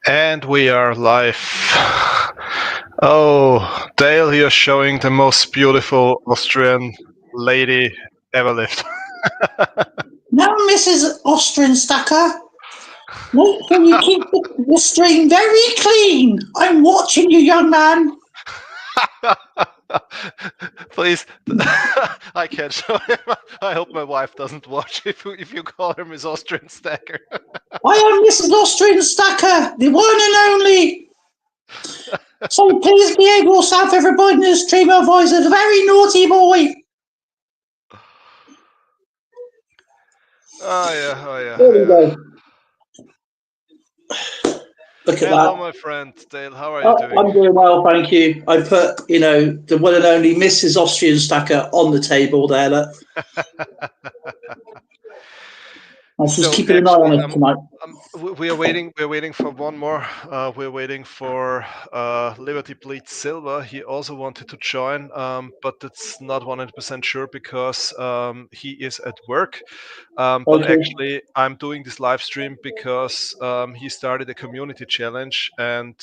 And we are live. Oh, Dale, you're showing the most beautiful Austrian lady ever lived. Now, Mrs. Austrian Stacker, make sure you keep the stream very clean. I'm watching you, young man. Please, I can't show him. I hope my wife doesn't watch if you call her Miss Austrian Stacker. I am Mrs. Austrian Stacker, the one and only. So please behave yourself, everybody in the stream. Otherwise, a very naughty boy. Oh yeah. There we go. Look at Hello, that. my friend Dale. How are you doing? I'm doing well, thank you. I put, the one and only Mrs. Austrian Stacker on the table there. Look. I'm just keeping an eye on it tonight. We are waiting. We're waiting for one more. We're waiting for Liberty Bleed Silver. He also wanted to join, but it's not 100% sure because he is at work. But actually, I'm doing this live stream because he started a community challenge and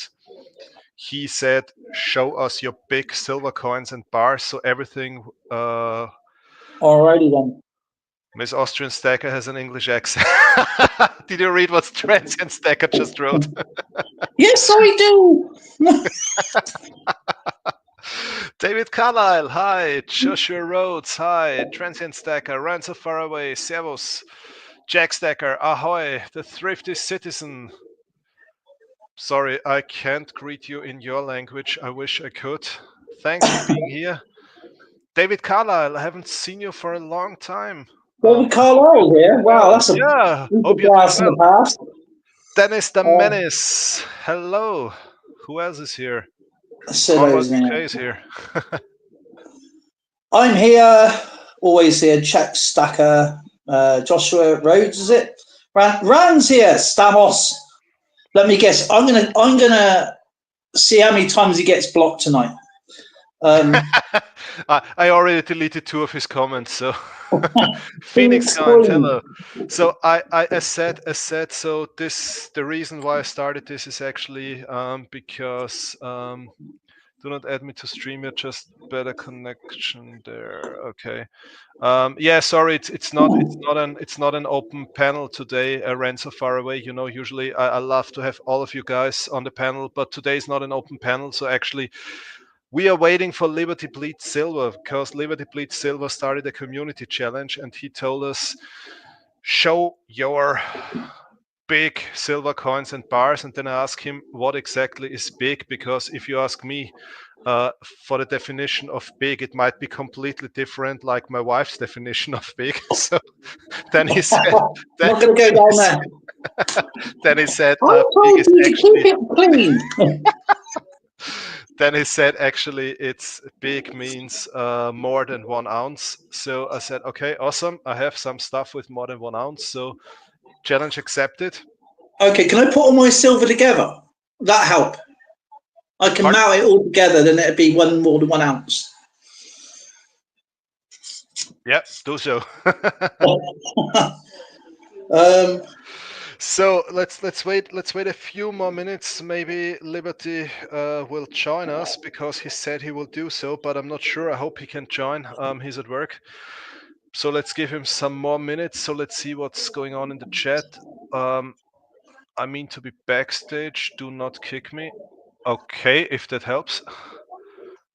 he said, "Show us your big silver coins and bars." So everything. Alrighty then. Miss Austrian Stacker has an English accent. Did you read what Transient Stacker just wrote? Yes, I do. David Carlisle, hi. Joshua Rhodes, hi. Transient Stacker, ran so far away, servus. Jack Stacker, ahoy. The Thrifty Citizen. Sorry, I can't greet you in your language. I wish I could. Thanks for being here. David Carlisle, I haven't seen you for a long time. David Carlisle here. Wow, that's a hope you're blast in the past. Dennis the Menace, hello. Who else is here? UK is here. I'm here, always here. Jack Stacker, Joshua Rhodes, is it? Rand's here. Stamos. Let me guess. I'm gonna see how many times he gets blocked tonight. I already deleted 2 of his comments, so Phoenix comment, hello. So I said so the reason why I started this is actually because do not add me to stream yet, just better connection there. Okay. Yeah, sorry, it's not an open panel today. I ran so far away. Usually I love to have all of you guys on the panel, but today is not an open panel. So actually, we are waiting for Liberty Bleed Silver because Liberty Bleed Silver started a community challenge, and he told us, show your big silver coins and bars. And then I asked him what exactly is big, because if you ask me for the definition of big, it might be completely different, like my wife's definition of big. So then he said, I'm not going to go down there. Then he said, I told you to keep it clean. Then he said, actually, it's big means more than 1 ounce. So I said, okay, awesome. I have some stuff with more than 1 ounce. So challenge accepted. Okay, can I put all my silver together? That help? I can mount it all together, then it'd be more than 1 ounce. Yeah, do so. So let's wait a few more minutes. Maybe Liberty will join us because he said he will do so, but I'm not sure. I hope he can join. He's at work. So let's give him some more minutes. So let's see what's going on in the chat. I mean to be backstage. Do not kick me. Okay, if that helps.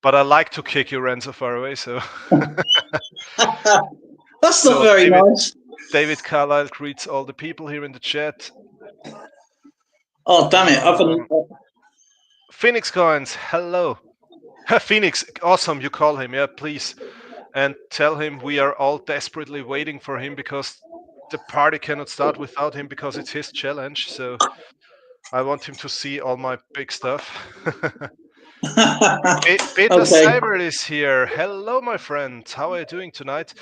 But I like to kick you, ran so far away. So that's not very nice. David Carlisle greets all the people here in the chat. Oh, damn it. Phoenix Coins, hello. Phoenix, awesome, you call him, yeah, please. And tell him we are all desperately waiting for him because the party cannot start without him because it's his challenge. So I want him to see all my big stuff. Peter Cyber is here. Hello, my friend. How are you doing tonight?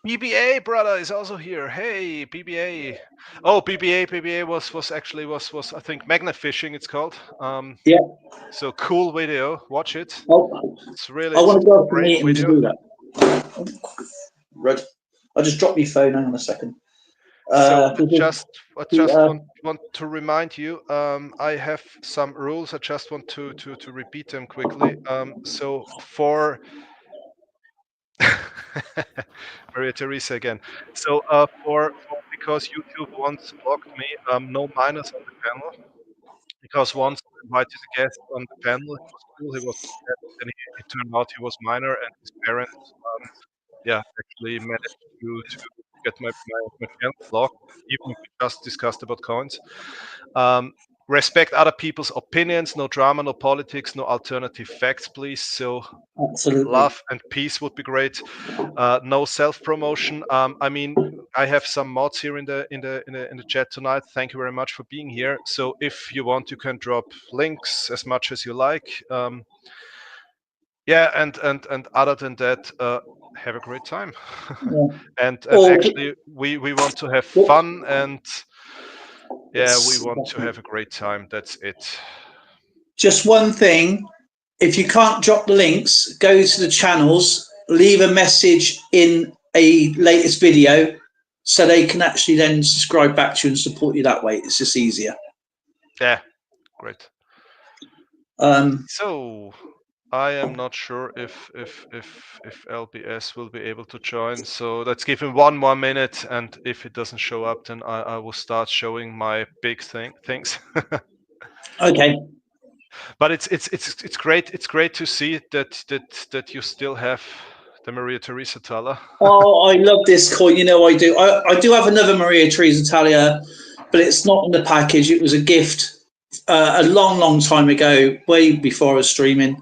BBA brother is also here. Hey, BBA. Oh, BBA was I think magnet fishing. It's called. Yeah. So cool video. Watch it. It's really. I want to go great video. To do that. Right. I'll just drop your phone. Hang on a second. So I just want to remind you, I have some rules. I just want to repeat them quickly. So for Maria Teresa again. So for because YouTube once blocked me, no minors on the panel. Because once I invited a guest on the panel, it was cool. He was then it turned out he was minor, and his parents, actually managed to get my channel blocked, even if we just discussed about coins. Respect other people's opinions. No drama, no politics, no alternative facts, please. So Absolutely. love and peace would be great. No self-promotion. I mean, I have some mods here in the chat tonight. Thank you very much for being here. So if you want, you can drop links as much as you like. And other than that, have a great time. Yeah. and actually, we want to have fun, and we want to have a great time. That's it. Just one thing. If you can't drop the links, go to the channels, leave a message in a latest video so they can actually then subscribe back to you and support you that way. It's just easier. Yeah, great. So I am not sure if LBS will be able to join. So let's give him 1 more minute, and if it doesn't show up, then I will start showing my big things. Okay. But it's great. It's great to see that you still have the Maria Teresa Thaler. Oh, I love this coin. You know, I do. I do have another Maria Teresa Talia, but it's not in the package. It was a gift a long time ago, way before I was streaming.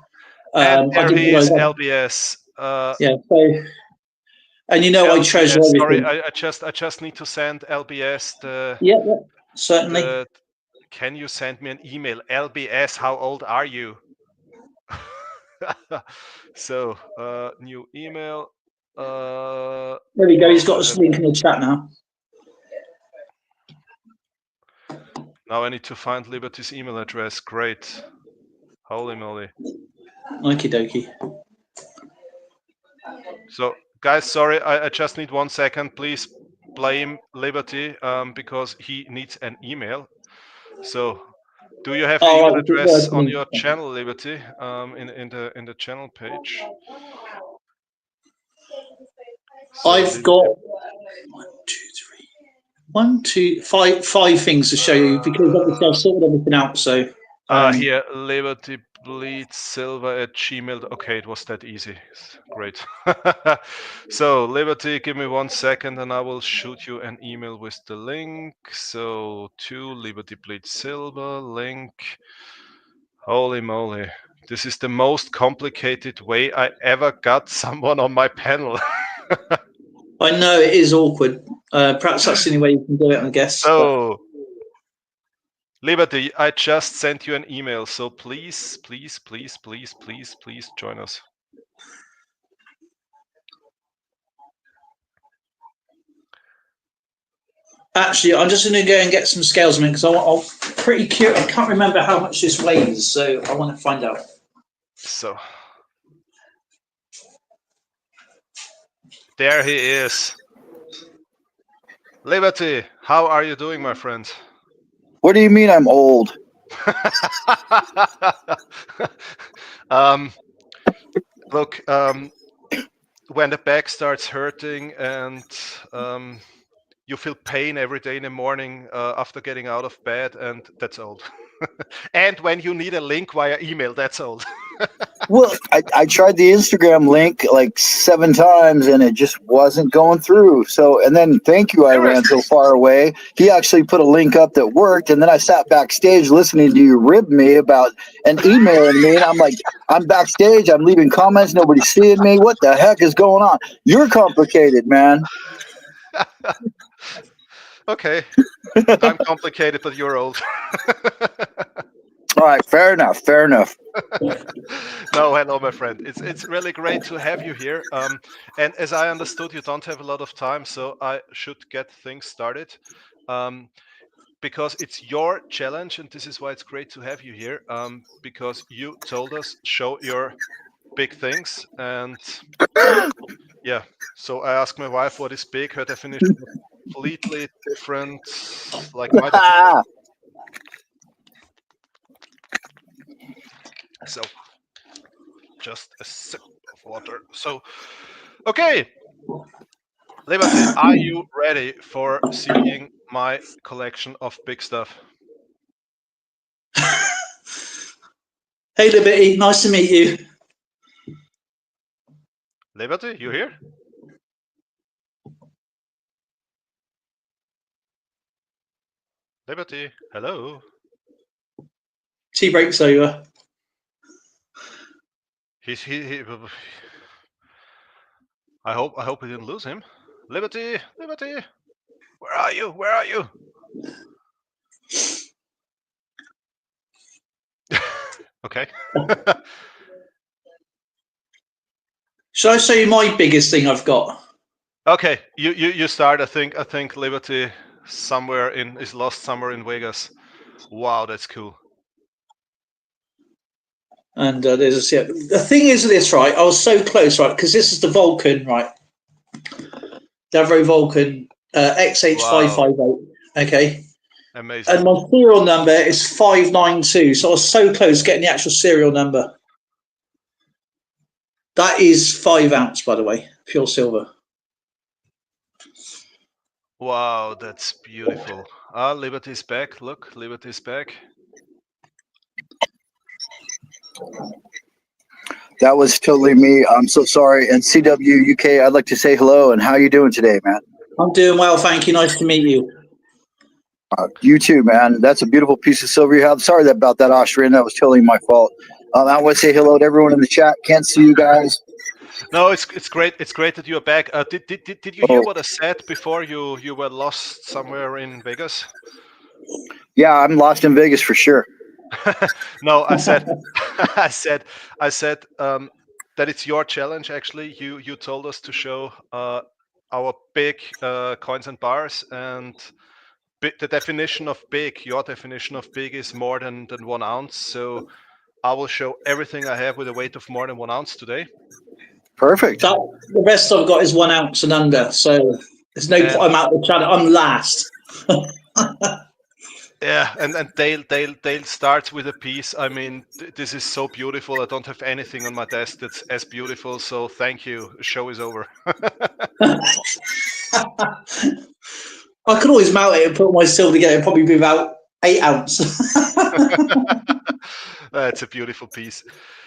And there he is, LBS. Yeah. So, and you know, LBS, I treasure everything. Sorry, I just need to send LBS the. Yeah, certainly. Can you send me an email? LBS, how old are you? So, new email. There we go. He's got a link in the chat now. Now I need to find Liberty's email address. Great. Holy moly. Okie dokie. So, guys, sorry, I just need 1 second. Please blame Liberty because he needs an email. So, do you have the email address on your channel, Liberty? In the channel page. So I've got 1, 2, 3, 5 things to show you because obviously I've sorted everything out. So here, Liberty Bleed Silver at Gmail. Okay, it was that easy. Great. So Liberty, give me 1 second, and I will shoot you an email with the link. So to Liberty Bleed Silver link. Holy moly. This is the most complicated way I ever got someone on my panel. I know it is awkward. Perhaps that's the only way you can do it, I guess. So, Liberty, I just sent you an email. So please join us. Actually, I'm just going to go and get some scales, man, because I'm pretty curious. I can't remember how much this weighs, so I want to find out. So there he is. Liberty, how are you doing, my friend? What do you mean I'm old? Look, when the back starts hurting and you feel pain every day in the morning after getting out of bed, and that's old. And when you need a link via email, that's old. Well, I tried the Instagram link like 7 times and it just wasn't going through. So, and then thank you, I ran so far away. He actually put a link up that worked, and then I sat backstage listening to you rib me about an emailing me, and I'm like, I'm backstage, I'm leaving comments, nobody's seeing me. What the heck is going on? You're complicated, man. Okay, I'm complicated, but you're old. All right, fair enough. No, hello, my friend. It's really great to have you here. And as I understood, you don't have a lot of time, so I should get things started. Because it's your challenge, and this is why it's great to have you here. Because you told us show your big things, and yeah. So I asked my wife what is big. Her definition was completely different, like my definition. So, just a sip of water. So, okay, Liberty, are you ready for seeing my collection of big stuff? Hey, Liberty, nice to meet you. Liberty, you here? Liberty, hello. Tea break's over. He. I hope we didn't lose him. Liberty, where are you? Where are you? Okay. Shall I show you my biggest thing I've got? Okay, you start. I think Liberty is lost somewhere in Vegas. Wow, that's cool. And there's the thing is this, right? I was so close, right? Because this is the Vulcan, right? The Avro Vulcan XH558. Wow. Okay. Amazing. And my serial number is 592. So I was so close getting the actual serial number. That is 5 ounce, by the way, pure silver. Wow, that's beautiful. Ah, Liberty's back. Look, Liberty's back. That was totally me. I'm so sorry. And CWUK, I'd like to say hello. And how you doing today, man? I'm doing well, thank you. Nice to meet you. You too, man. That's a beautiful piece of silver you have. Sorry about that, Austrian. That was totally my fault. I want to say hello to everyone in the chat. Can't see you guys. No, it's great. It's great that you're back. Did you hear what I said before? You were lost somewhere in Vegas. Yeah, I'm lost in Vegas for sure. No, I said that it's your challenge. Actually, you told us to show our big coins and bars, and the definition of big. Your definition of big is more than 1 ounce. So I will show everything I have with a weight of more than 1 ounce today. Perfect. The rest I've got is 1 ounce and under. So there's no point. I'm out of the challenge. I'm last. Yeah, and Dale starts with a piece. I mean, this is so beautiful. I don't have anything on my desk that's as beautiful. So thank you. The show is over. I could always mount it and put my silver together. It'd probably be about 8 ounce. That's a beautiful piece.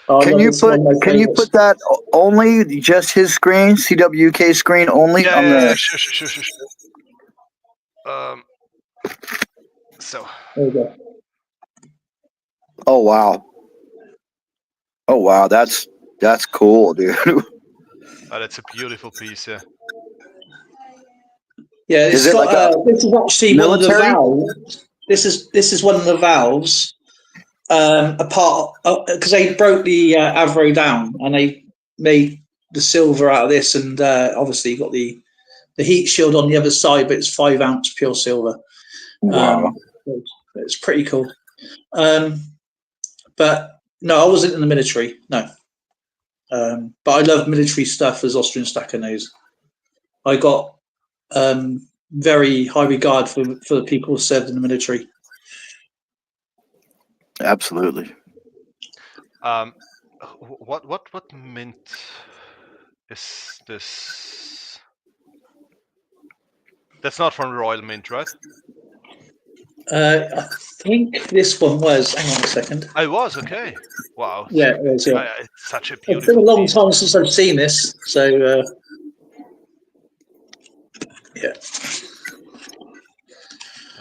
Can you put that only just his screen, CWK screen only? Yeah, on the... sure. So. There you go. Oh wow, that's cool, dude. Oh, that's a beautiful piece, yeah. Yeah, this is actually military? One of the valves. This is one of the valves. Apart because they broke the Avro down and they made the silver out of this, and obviously you got the heat shield on the other side, but it's 5 ounce pure silver. Wow. It's pretty cool. But no, I wasn't in the military. No. But I love military stuff, as Austrian Stacker knows. I got very high regard for the people who served in the military. Absolutely. What mint is this? That's not from Royal Mint, right? I think this one was. Hang on a second. I was okay. Wow. Yeah, it was. Yeah. It's such a beautiful. It's been a long time since I've seen this, so yeah.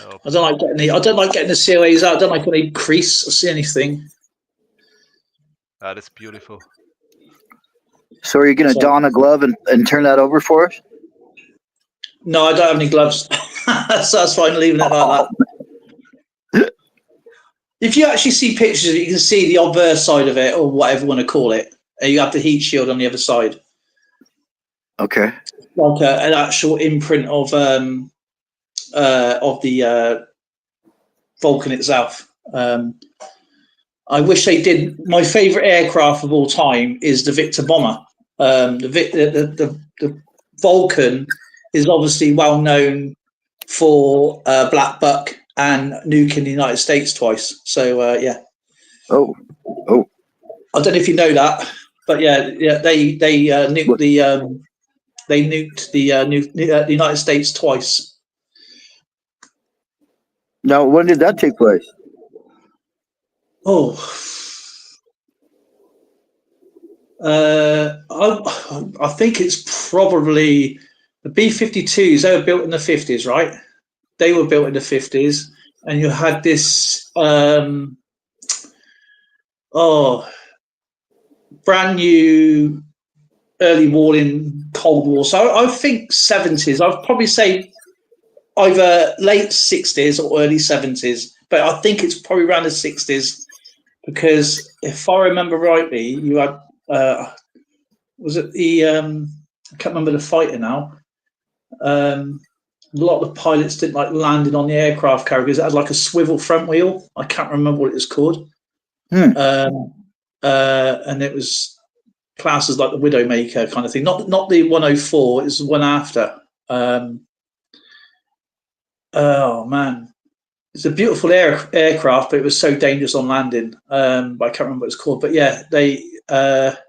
Oh. I don't like getting the COAs out. I don't like when they crease or see anything. That's beautiful. So are you going to don a glove and turn that over for us? No, I don't have any gloves. So that's fine, leaving it like that. If you actually see pictures of it, you can see the obverse side of it, or whatever you want to call it. You have the heat shield on the other side. Okay. Like an actual imprint of the Vulcan itself. I wish they did. My favourite aircraft of all time is the Victor bomber. The Vulcan is obviously well known for Black Buck and nuking the United States twice. So yeah. Oh. I don't know if you know that, but yeah, they nuked the United States twice. Now, when did that take place? Oh, I think it's probably the B-52s. They were built in the 50s, right? They were built in the 50s, and you had this brand new early warning Cold War. So I think 70s. I'd probably say either late 60s or early 70s, but I think it's probably around the 60s because if I remember rightly, you had was it the I can't remember the fighter now. A lot of the pilots didn't like landing on the aircraft carrier because it had like a swivel front wheel. I can't remember what it was called. And it was classed as like the Widowmaker kind of thing. Not the 104, it was the one after. Oh man, it's a beautiful aircraft, but it was so dangerous on landing. But I can't remember what it's called. But yeah, it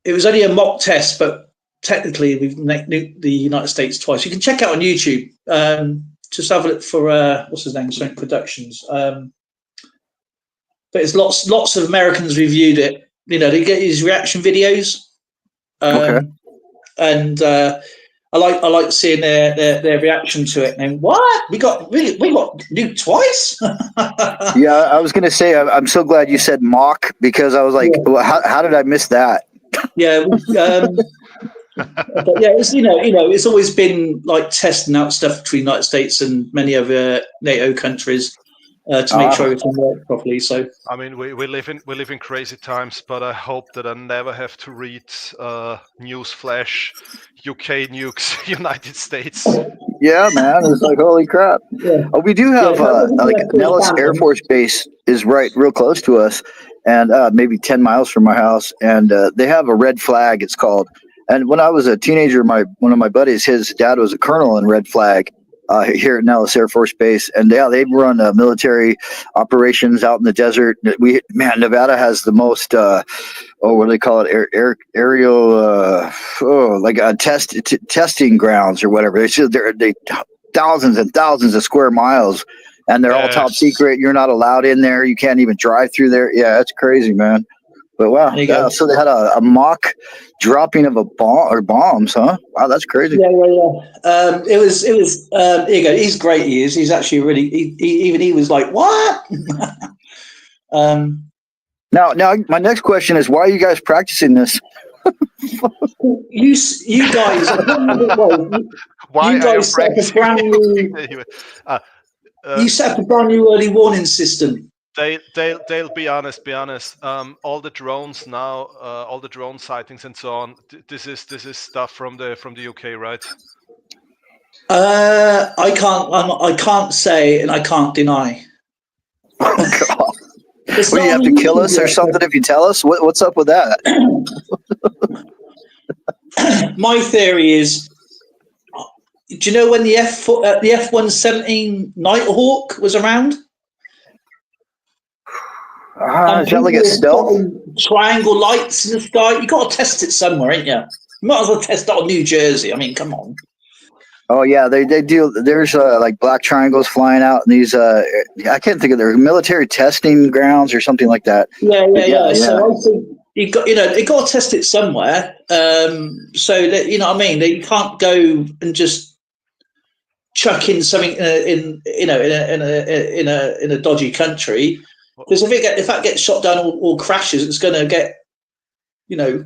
was only a mock test, but technically we've nuked the United States twice. You can check out on YouTube. Just have a look for what's his name, Strength Productions. But it's lots of Americans reviewed it. You know, they get his reaction videos. Okay. And I like seeing their reaction to it. And what we got nuked twice? Yeah, I was gonna say I'm so glad you said mock because I was like, well, how did I miss that? Yeah, but yeah, it's it's always been like testing out stuff between the United States and many other NATO countries to make sure everything works properly. So I mean, we live in crazy times, but I hope that I never have to read news flash, UK nukes, United States. Yeah, man, it's like holy crap. yeah. We do have like Nellis Air Force Base is right real close to us, and maybe 10 miles from my house, and they have a red flag. It's called. And when I was a teenager, one of my buddies, his dad was a colonel in Red Flag here at Nellis Air Force Base, and yeah, they run military operations out in the desert. Nevada has the most what do they call it? Aerial testing grounds or whatever. They thousands and thousands of square miles, and they're all top secret. You're not allowed in there. You can't even drive through there. Yeah, it's crazy, man. But wow, yeah, so they had a mock dropping of a bomb or bombs, huh? Wow, that's crazy. Yeah. It was. Here you go. He's great. He is. He's actually really. He was like, what? Now, my next question is, why are you guys practicing this? You guys. Why you guys set up a brand new. You set up a brand new early warning system. They'll be honest. All the drones now, all the drone sightings and so on. This is stuff from the UK, right? I can't say and I can't deny. Oh God! Well, you have to kill us or something if you tell us. What's up with that? My theory is, do you know when the F-117 Nighthawk was around? Is that like a stealth? Triangle lights in the sky. You got to test it somewhere, ain't you? You might as well test it on New Jersey. I mean, come on. Oh yeah, they do. There's like black triangles flying out in these. I can't think of their military testing grounds or something like that. Yeah. So I think you got to test it somewhere. So that you know what I mean. You can't go and just chuck in something in a dodgy country. Because if that gets shot down or crashes, it's going to get, what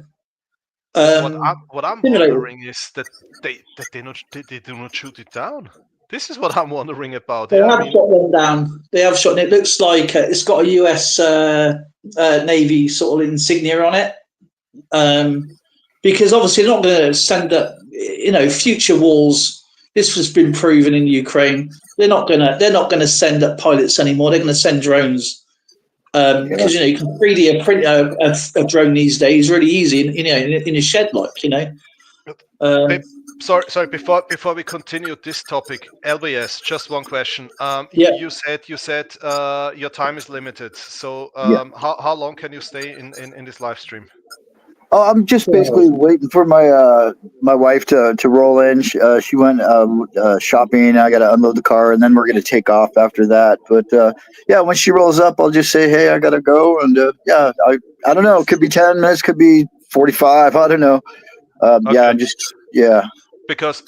I'm wondering is that they do not shoot it down. This is what I'm wondering about. They have shot them down. They have shot, and it looks like it's got a US Navy sort of insignia on it. Because obviously they're not going to send up, future wars. This has been proven in Ukraine. They're not going to send up pilots anymore. They're going to send drones. Because you can 3D print a drone these days really easy in a shed, Sorry. Before we continue this topic, LBS. Just one question. Yeah. You said your time is limited. So Yeah. how long can you stay in this live stream? Oh, I'm just basically waiting for my wife to roll in. She went shopping. I got to unload the car, and then we're gonna take off after that. But yeah, when she rolls up, I'll just say, "Hey, I gotta go." And yeah, I don't know. It could be 10 minutes, could be 45. I don't know. Okay. Yeah, I'm just Because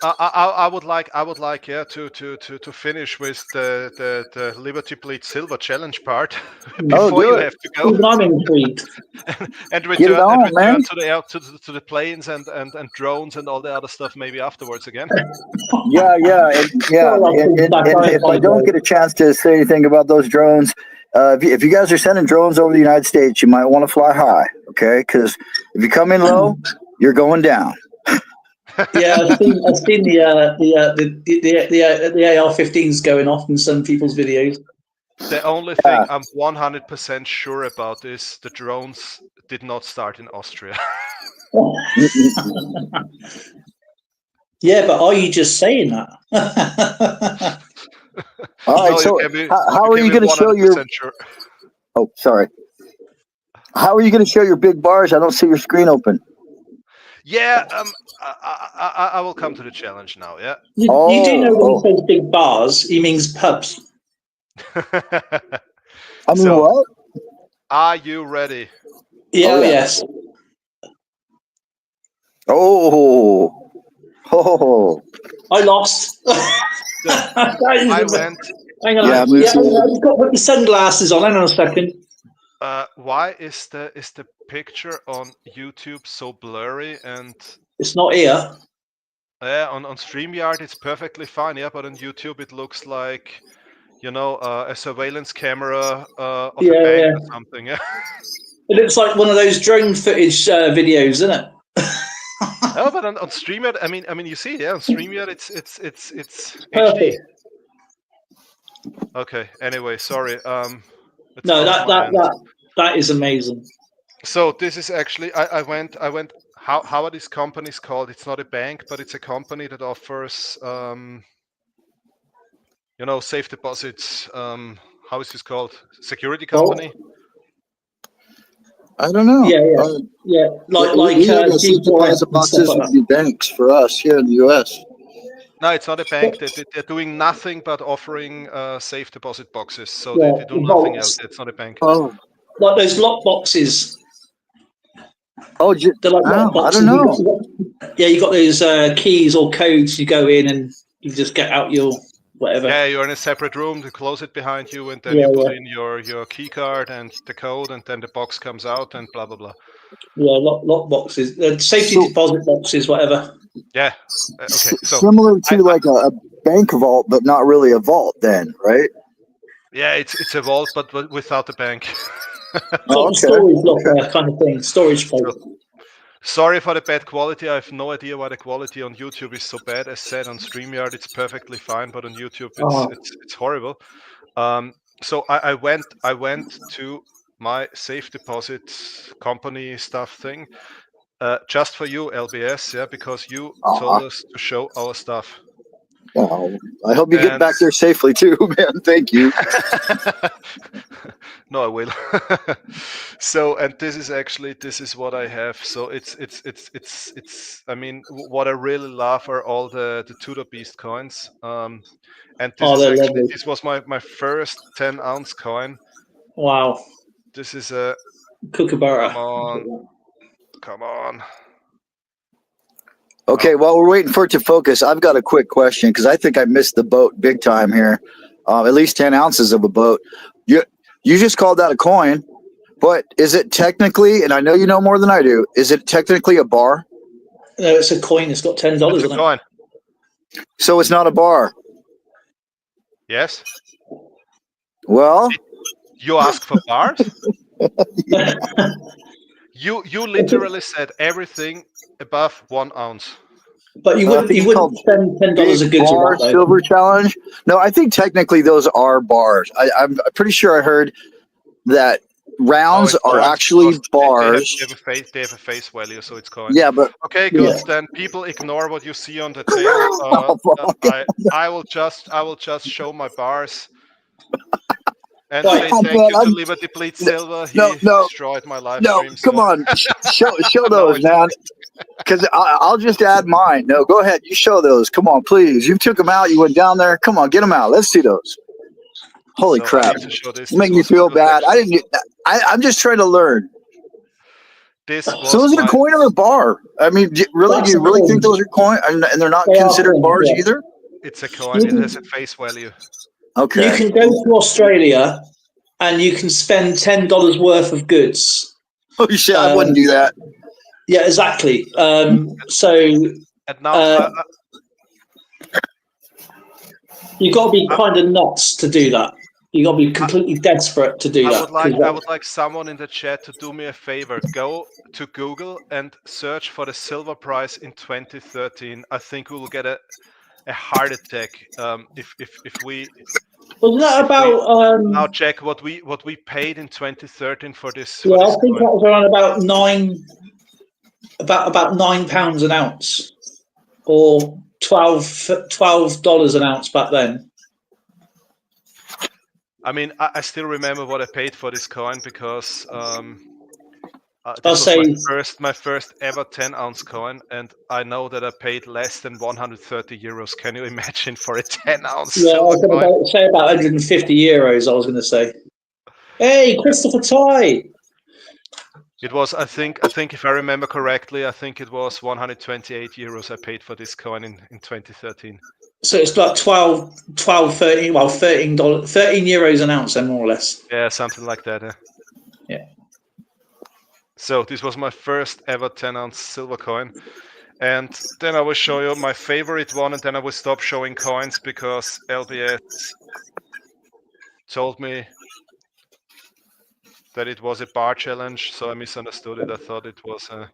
I would like to finish with the Liberty Bleed Silver challenge part before you have to go. I'm intrigued. and return to the planes and drones and all the other stuff maybe afterwards again. Yeah. And if I don't get a chance to say anything about those drones, if you guys are sending drones over the United States, you might want to fly high, okay? Because if you come in low, you're going down. Yeah, I've seen the AR-15s going off in some people's videos. The only thing I'm 100% sure about is the drones did not start in Austria. Yeah, but are you just saying that? All right. So how are you going to show your? Sure. Oh, sorry. How are you going to show your big bars? I don't see your screen open. Yeah, I will come to the challenge now. Yeah. You do know when he says big bars, he means pubs. I mean, what? Are you ready? Yeah. Yes. Oh. I lost. I went. Hang on. I've got to put the sunglasses on. Hang on a second. Why is the picture on YouTube so blurry and it's not here? Yeah, on StreamYard it's perfectly fine. Yeah, but on YouTube it looks like a surveillance camera of a bank or something. Yeah. It looks like one of those drone footage videos, isn't it? No, but on StreamYard, I mean, you see, yeah, on StreamYard it's perfect. HD. Okay. Anyway, sorry. No, that is amazing. So this is actually I went. How are these companies called? It's not a bank, but it's a company that offers safe deposits. How is this called? Security company. I don't know. Yeah. Like safe deposit boxes would be banks for us here in the U.S. No, it's not a bank. They're doing nothing but offering safe deposit boxes. So they do nothing else. It's not a bank. Oh, like those lock boxes. Oh, they're like lock boxes. I don't know. You got those keys or codes. You go in and you just get out your whatever. Yeah, you're in a separate room. To close it behind you, and then you put in your key card and the code, and then the box comes out, and blah blah blah. Yeah, lock boxes, safety deposit boxes, whatever. Yeah. Okay. So similar to like a bank vault, but not really a vault, then, right? Yeah, it's a vault, but without the bank. Storage locker kind of thing. Storage place. Sorry for the bad quality. I have no idea why the quality on YouTube is so bad. As said, on StreamYard it's perfectly fine, but on YouTube it's horrible. So I went to my safe deposit company stuff thing just for you, LBS, because you told us to show our stuff. Oh, I hope you get back there safely too, man. Thank you. No, I will. So, and this is what I have. So it's. I mean, what I really love are all the Tudor Beast coins. And this was my first 10-ounce coin. Wow. This is a Kookaburra. Come on. Okay, while we're waiting for it to focus, I've got a quick question because I think I missed the boat big time here. At least 10 ounces of a boat. You just called that a coin, but is it technically, and I know you know more than I do, is it technically a bar? No, it's a coin. It's got $10 on it. Coin. So it's not a bar? Yes. Well? You ask for bars? You literally said everything above 1 ounce. But you wouldn't spend $10 a good bar silver challenge. No, I think technically those are bars. I'm pretty sure I heard that rounds are actually bars. They have a face value, so it's coins. Yeah, but okay, good. Then people ignore what you see on the table. I will just show my bars and say thank you to Liberty Bleed Silver. He destroyed my live stream. Come on, show those, man. Because I'll just add mine. No, go ahead. You show those. Come on, please. You took them out. You went down there. Come on, get them out. Let's see those. Holy crap! You make me feel bad. I'm just trying to learn. So is it a coin or a bar? I mean, do you really think those are coin and they're not considered bars either? It's a coin. It has a face value. Okay. You can go to Australia and you can spend $10 worth of goods. Oh shit! I wouldn't do that. Yeah, exactly. So you got to be kind of nuts to do that. You got to be completely desperate to do that. I would like someone in the chat to do me a favor. Go to Google and search for the silver price in 2013. I think we will get a heart attack if we. Wasn't that about? Now check what we paid in 2013 for this. Yeah, I think that was around about £9 an ounce, or $12 an ounce back then. I mean, I still remember what I paid for this coin because this was my first ever 10-ounce coin, and I know that I paid less than 130 euros. Can you imagine for a 10-ounce? Yeah, I was going to say about 150 euros. I was going to say. Hey, Christopher Ty. It was, I think if I remember correctly, I think it was 128 euros I paid for this coin in 2013. So it's like 13 euros an ounce, then more or less. Yeah, something like that. Yeah. So this was my first ever 10-ounce silver coin. And then I will show you my favorite one, and then I will stop showing coins because LBS told me that it was a bar challenge, so I misunderstood it. I thought it was a...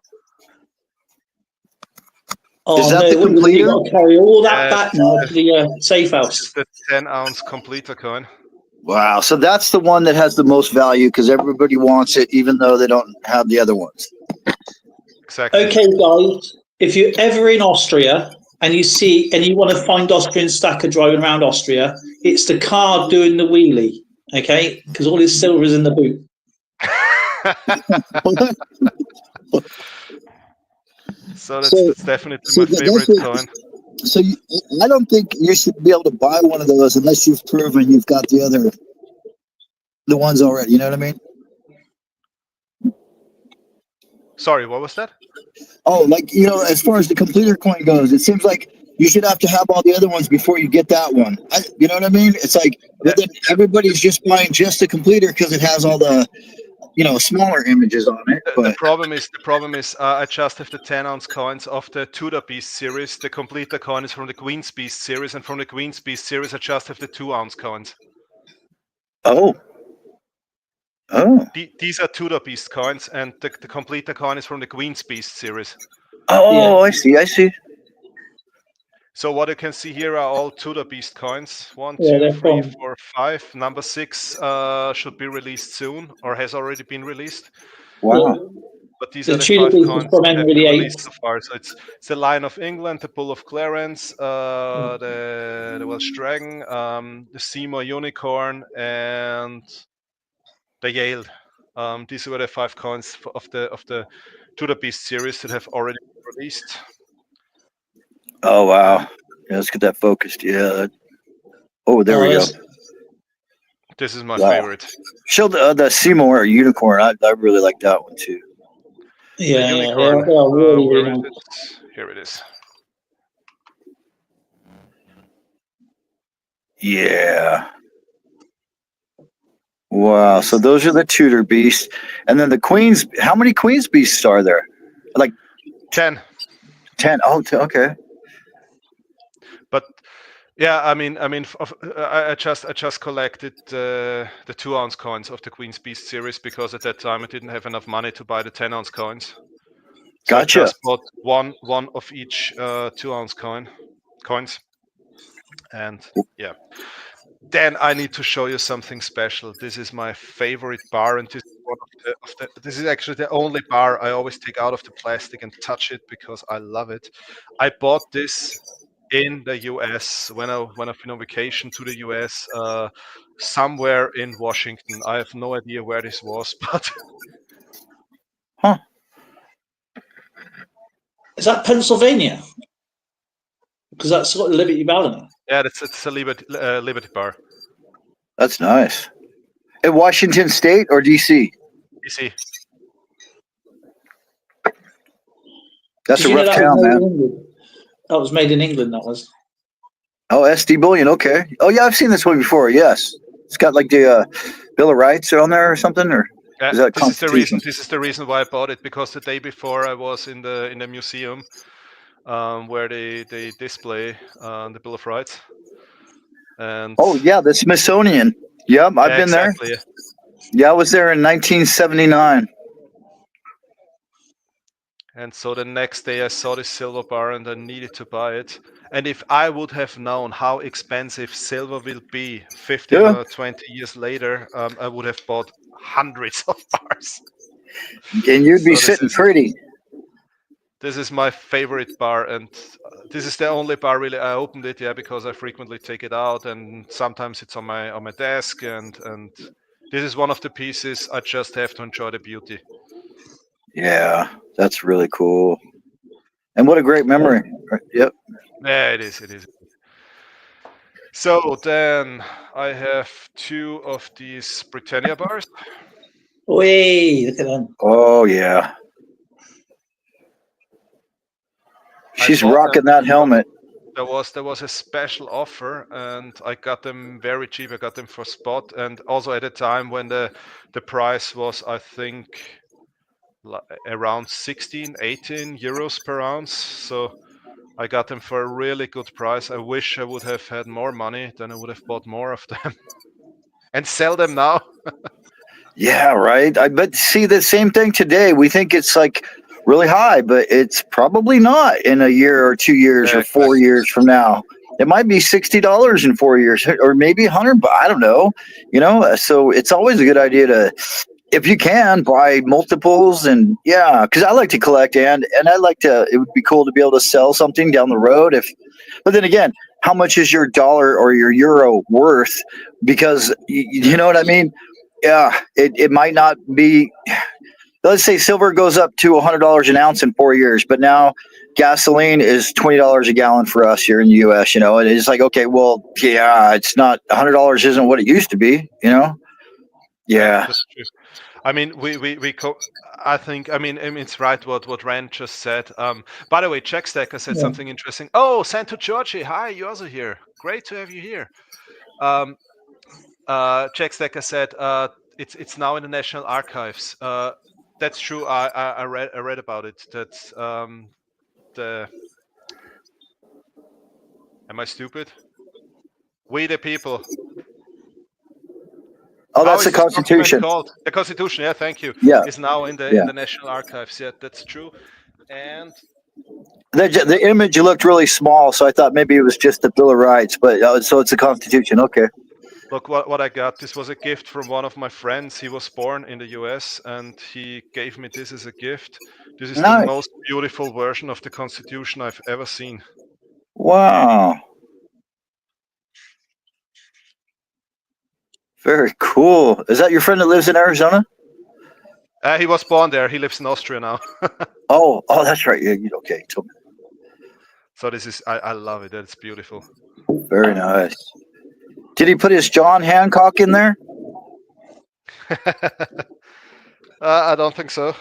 Is that the completer? Got to carry all that back now to the safe house. The 10-ounce completer coin. Wow, so that's the one that has the most value because everybody wants it, even though they don't have the other ones. Exactly. Okay, guys, if you're ever in Austria and you want to find Austrian Stacker driving around Austria, it's the car doing the wheelie, okay? Because all his silver is in the boot. So that's definitely my favorite coin. So I don't think you should be able to buy one of those unless you've proven you've got the ones already. You know what I mean? Sorry, what was that? Oh, as far as the completer coin goes, it seems like you should have to have all the other ones before you get that one. You know what I mean? It's like everybody's just buying just the completer because it has all the smaller images on it. But the problem is I just have the 10-ounce coins of the Tudor Beast series. The completer coin is from the Queen's Beast series, and from the Queen's Beast series I just have the 2-ounce coins. Oh. These are Tudor Beast coins, and the completer coin is from the Queen's Beast series. Oh, yeah. I see. So what you can see here are all Tudor Beast coins. 1, 2, 3, 4, 5. Number 6 should be released soon, or has already been released. Wow. But these are the 5 coins that have been released so far. So it's the Lion of England, the Bull of Clarence, the Welsh Dragon, the Seymour Unicorn, and the Yale. These were the 5 coins of the Tudor Beast series that have already been released. Oh wow! Yeah, let's get that focused. Yeah. Oh, there we go. This is my favorite. Show the Seymour Unicorn. I really like that one too. Yeah, the unicorn. Really. Here it is. Yeah. Wow. So those are the Tudor Beasts, and then the Queen's. How many Queen's Beasts are there? Like 10. 10. Oh, okay. But yeah, I mean, I just collected the 2-ounce coins of the Queen's Beast series because at that time I didn't have enough money to buy the 10-ounce coins. So gotcha. I just bought one of each 2-ounce coins, and yeah. Then I need to show you something special. This is my favorite bar, and this is one of the. This is actually the only bar I always take out of the plastic and touch it because I love it. I bought this in the US when I've been on vacation to the US, somewhere in Washington. I have no idea where this was, but Huh. Is that Pennsylvania? Because that's got Liberty Balance. yeah, it's a Liberty bar. That's nice. In Washington State or DC? DC. That's a rough town, man. That was made in England. That was. Oh, SD Bullion. Okay. Oh, yeah, I've seen this one before. Yes, it's got like the Bill of Rights on there or something, or is that this is the reason. Constitution? This is the reason why I bought it, because the day before I was in the museum, where they display the Bill of Rights. And Oh yeah, the Smithsonian. Yep, I've been exactly. there. Yeah, I was there in 1979. And so the next day I saw this silver bar and I needed to buy it. And if I would have known how expensive silver will be 15 Yeah. or 20 years later, I would have bought hundreds of bars. And you'd be sitting pretty. This is my favorite bar, and this is the only bar really. I opened it, because I frequently take it out, and sometimes it's on my desk, and this is one of the pieces I just have to enjoy the beauty. Yeah, that's really cool. And what a great memory. Yep. Yeah, it is. So then I have 2 of these Britannia bars. Wait, look at them. Oh yeah. She's rocking that helmet. There was a special offer, and I got them very cheap. I got them for spot, and also at a time when the price was, I think, around 16, 18 euros per ounce. So I got them for a really good price. I wish I would have had more money, then I would have bought more of them and sell them now. Yeah, right. I bet see the same thing today. We think it's like really high, but it's probably not in a year or 2 years or 4 years from now. It might be $60 in 4 years, or maybe 100, but I don't know. So it's always a good idea to, if you can, buy multiples. And yeah, because I like to collect, and I like to. It would be cool to be able to sell something down the road. But then again, how much is your dollar or your euro worth? Because you know what I mean. Yeah, it might not be. Let's say silver goes up to $100 an ounce in 4 years, but now gasoline is $20 a gallon for us here in the U.S. And it's like, okay, well, yeah, it's not $100 isn't what it used to be. Yeah. That's true. I mean, I think it's right what Rand just said. By the way, Jack Stacker said something interesting. Oh, Santo Giorgi, hi, you're also here. Great to have you here. Jack Stacker said it's now in the National Archives. That's true. I read about it. That's Am I stupid? We the people. Oh, that's the Constitution. The Constitution, yeah, thank you. Yeah. Is now in the National Archives. Yeah, that's true. And the image looked really small, so I thought maybe it was just the Bill of Rights, but so it's the Constitution. Okay. Look what I got. This was a gift from one of my friends. He was born in the US, and he gave me this as a gift. This is the most beautiful version of the Constitution I've ever seen. Wow. Very cool. Is that your friend that lives in Arizona? He was born there. He lives in Austria now. Oh, that's right. Yeah, okay. So this is, I love it. It's beautiful. Very nice. Did he put his John Hancock in there? I don't think so.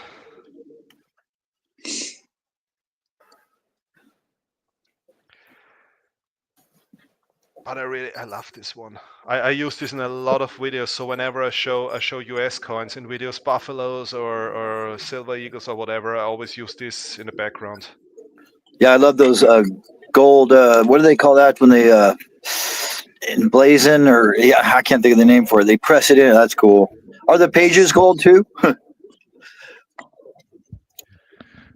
But I love this one. I use this in a lot of videos. So whenever I show US coins in videos, buffaloes or silver eagles or whatever, I always use this in the background. Yeah, I love those gold. What do they call that when they emblazon, or I can't think of the name for it. They press it in. That's cool. Are the pages gold too?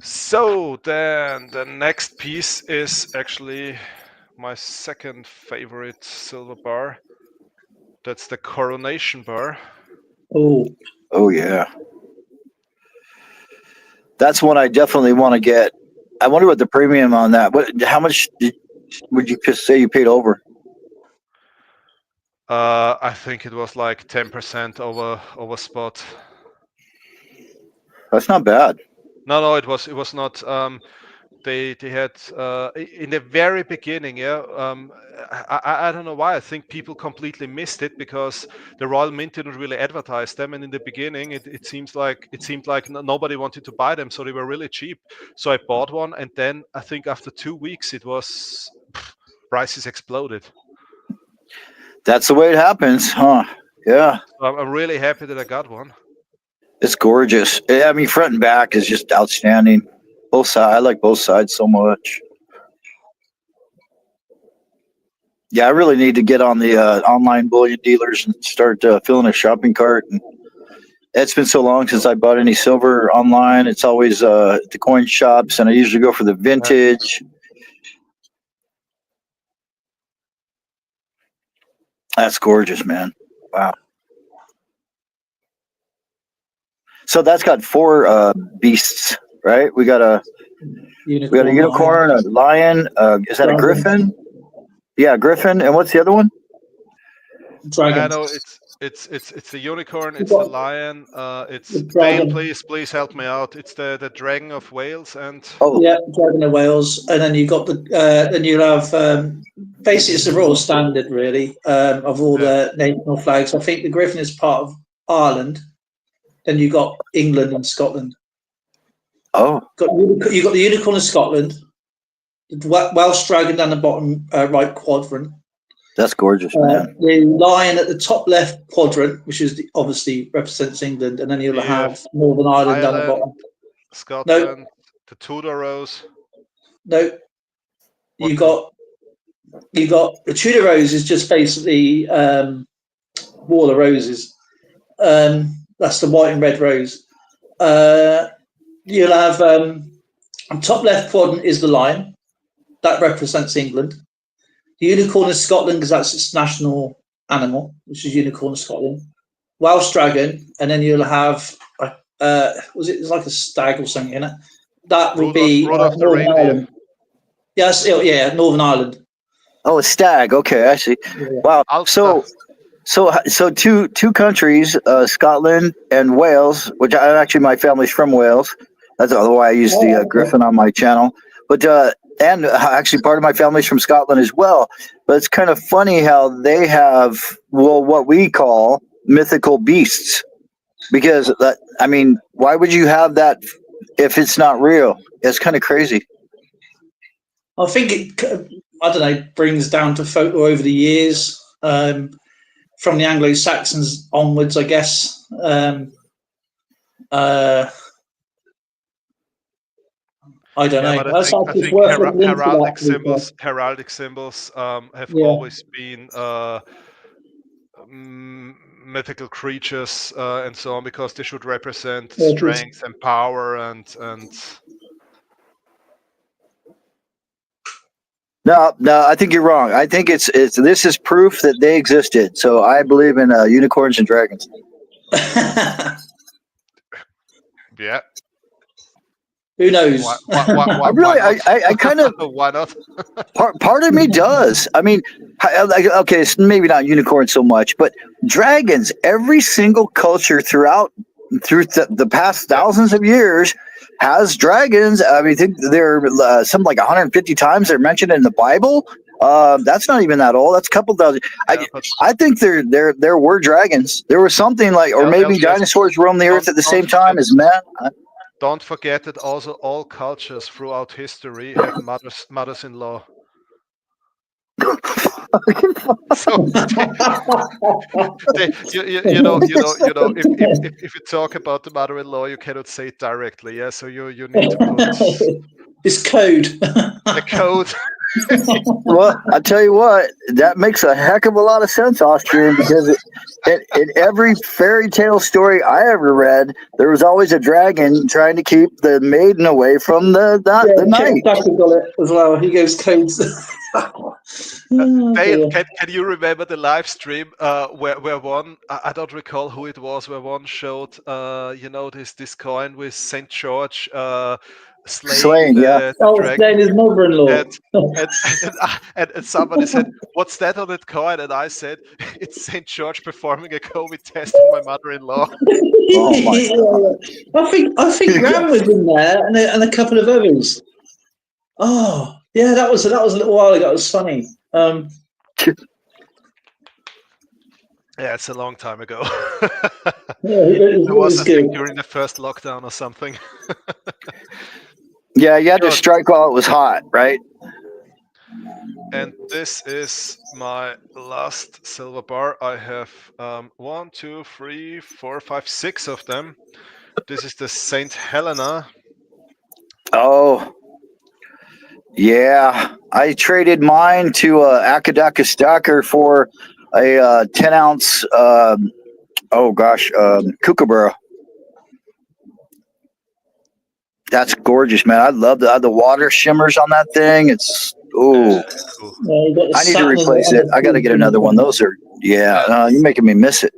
So then the next piece is actually my second favorite silver bar. That's the Coronation bar. Oh yeah. That's one I definitely want to get. I wonder what the premium on that. How much would you just say you paid over? I think it was like 10% over spot. That's not bad. No, it was not. They had in the very beginning, yeah. I don't know why. I think people completely missed it because the Royal Mint didn't really advertise them, and in the beginning, it seemed like nobody wanted to buy them, so they were really cheap. So I bought one, and then I think after 2 weeks, it was prices exploded. That's the way it happens, huh? Yeah. So I'm really happy that I got one. It's gorgeous. I mean, front and back is just outstanding. Both sides. I like both sides so much. Yeah, I really need to get on the online bullion dealers and start filling a shopping cart. And it's been so long since I bought any silver online. It's always the coin shops, and I usually go for the vintage. That's gorgeous, man. Wow. So that's got 4 beasts, right? We got a unicorn, a lion. Is that a griffin? Yeah, griffin. And what's the other one? Dragon. No, it's a unicorn. It's the lion. It's Dale. Please help me out. It's the dragon of Wales and dragon of Wales. And then you got the then you'll have basically it's the royal standard really of all the national flags. I think the griffin is part of Ireland. Then you got England and Scotland. Oh, you got the unicorn of Scotland, the Welsh dragon down the bottom right quadrant. That's gorgeous, man. The lion at the top left quadrant, which is obviously represents England, and then you'll have Northern Ireland down the bottom. Scotland, the Tudor Rose. No, you got the Tudor Rose is just basically Wall of Roses. That's the white and red rose. You'll have on top left quadrant is the lion. That represents England. The unicorn is Scotland because that's its national animal, which is unicorn of Scotland. Welsh dragon, and then you'll have it's like a stag or something in it. That would be Northern Ireland. Yes, Northern Ireland. Oh, a stag. Okay, I see. Yeah. Wow. So two countries, Scotland and Wales, which my family's from Wales. That's why I use the griffin on my channel. But and actually part of my family's from Scotland as well. But it's kind of funny how they have what we call mythical beasts, because why would you have that if it's not real? It's kind of crazy. I think it brings down to folklore over the years. From the Anglo-Saxons onwards, I guess. I don't know. I think heraldic symbols have always been mythical creatures and so on, because they should represent strength and power and. No, I think you're wrong. I think this is proof that they existed. So I believe in unicorns and dragons. Yeah. Who knows? I kind of. Why not? part of me does. I mean, okay, it's maybe not unicorns so much, but dragons. Every single culture through the past thousands of years has dragons. I mean, I think there are something like 150 times they're mentioned in the Bible. That's not even that old. That's a couple thousand. I think there were dragons. There was something like, or maybe dinosaurs roamed the earth at the same time as men. Don't forget that also all cultures throughout history have mothers-in-law. So, if you talk about the mother-in-law, you cannot say it directly. Yeah, so you need to put this code. The code. Well, I tell you what, that makes a heck of a lot of sense, Austrian, because in every fairy tale story I ever read, there was always a dragon trying to keep the maiden away from the knight. Chuck got it as well. He goes codes. Dale, can you remember the live stream where one, I don't recall who it was, where one showed this coin with Saint George slaying yeah. the dragon, Slaying his mother-in-law. and somebody said, "What's that on that coin?" And I said, "It's Saint George performing a COVID test on my mother-in-law." Oh my God. I think Graham was in there and a couple of others. Oh yeah, that was a little while ago. It was funny. Yeah, it's a long time ago. It was I good. think during the first lockdown or something. Yeah, you had to strike while it was hot, right? And this is my last silver bar. I have 1, 2, 3, 4, 5, 6 of them. This is the Saint Helena. Oh, yeah. I traded mine to Akadaka Stacker for a 10-ounce, Kookaburra. That's gorgeous, man. I love the water shimmers on that thing. It's cool. I need to replace it. I got to get another one. Those are you're making me miss it.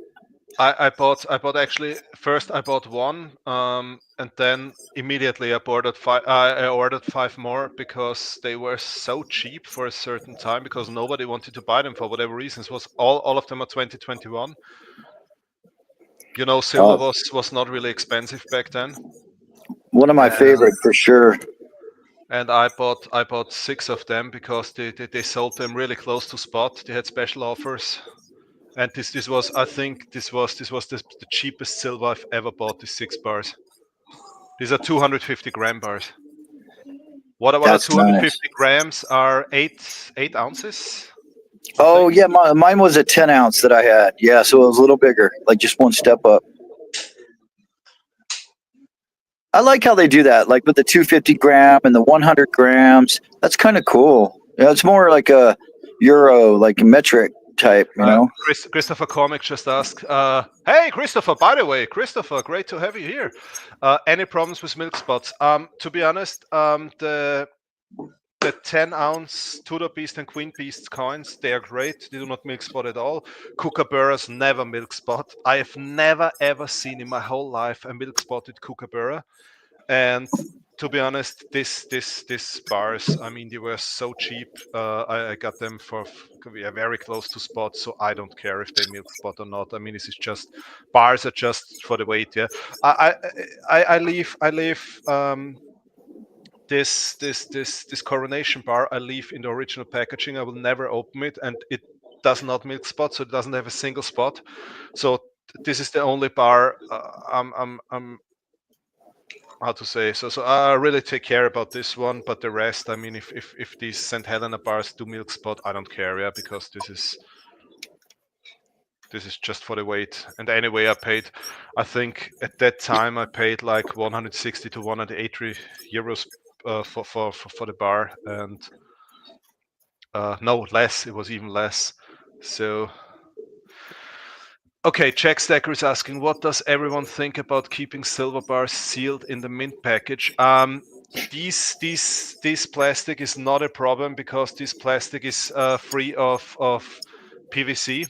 I bought actually first I bought one, and then immediately I ordered 5 more because they were so cheap for a certain time because nobody wanted to buy them for whatever reasons. Was all of them are 2021. You know, silver was not really expensive back then. One of my favorite for sure. And I bought 6 of them because they sold them really close to spot. They had special offers. And this was, I think, this was the cheapest silver I've ever bought. These 6 bars. These are 250 gram bars. What about 250 grams? Are 8 ounces? Oh yeah, mine was a 10-ounce that I had. Yeah, so it was a little bigger, like just one step up. I like how they do that, like with the 250 gram and the 100 grams. That's kind of cool. Yeah, it's more like a euro, like a metric type, you know. Christopher Cormick just asked, hey Christopher, by the way, Christopher, great to have you here. Any problems with milk spots? To be honest, the 10-ounce Tudor Beast and Queen Beast coins, they are great. They do not milk spot at all. Kookaburras never milk spot. I have never ever seen in my whole life a milk spotted Kookaburra. And to be honest, this bars, I mean, they were so cheap. I got them for very close to spot, so I don't care if they milk spot or not. I mean, this is just bars are just for the weight. Yeah, I leave this coronation bar. I leave in the original packaging. I will never open it, and it does not milk spot, so it doesn't have a single spot. So this is the only bar I'm how to say, so I really take care about this one, but the rest, I mean, if these St. Helena bars do milk spot, I don't care, yeah, because this is just for the weight. And anyway, I think at that time I paid like 160 to 180 euros for the bar, and no, less, it was even less. So okay, Jack Stacker is asking, what does everyone think about keeping silver bars sealed in the mint package? This plastic is not a problem because this plastic is free of PVC.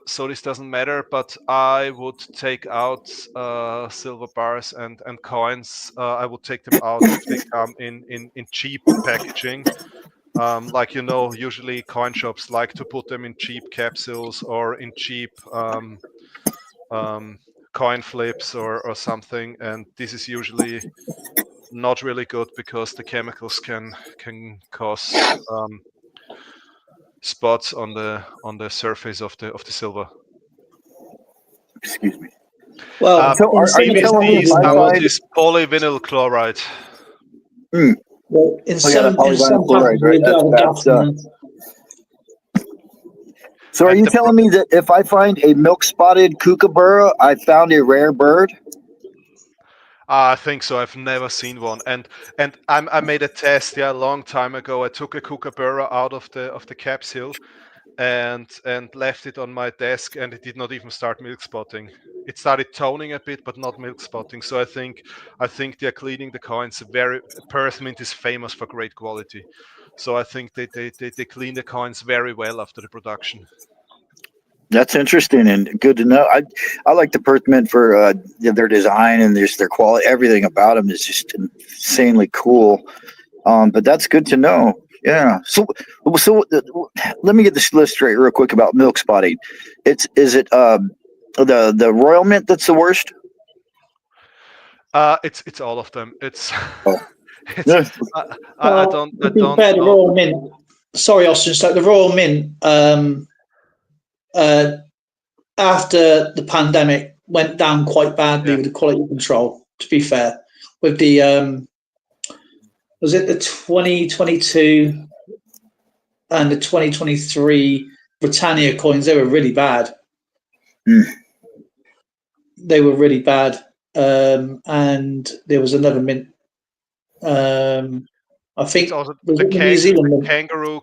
So this doesn't matter, but I would take out silver bars and coins. I would take them out if they come in cheap packaging. Like, you know, usually coin shops like to put them in cheap capsules or in cheap coin flips or something, and this is usually not really good because the chemicals can cause spots on the surface of the silver. Excuse me. Well, so are you telling me is polyvinyl chloride? Well, in some chloride, right? So are you telling me that if I find a milk spotted kookaburra, I found a rare bird? I think so. I've never seen one, and I made a test a long time ago. I took a kookaburra out of the capsule and left it on my desk, and it did not even start milk spotting. It started toning a bit, but not milk spotting. So I think they're cleaning the coins very. Perth Mint is famous for great quality, so I think they clean the coins very well after the production. That's interesting and good to know. I like the Perth Mint for their design and just their quality. Everything about them is just insanely cool. But that's good to know. Yeah. So let me get this list straight real quick about milk spotting. Is it the Royal Mint that's the worst? It's all of them. It's Oh. it's I don't To be fair, the know. Royal Mint. Sorry, Austin. So the Royal Mint, uh, after the pandemic, went down quite badly Yeah. with the quality control. To be fair, with the was it the 2022 and the 2023 Britannia coins? They were really bad. Mm. They were really bad. And there was another mint. I think It's also was the it the New Zealand mint?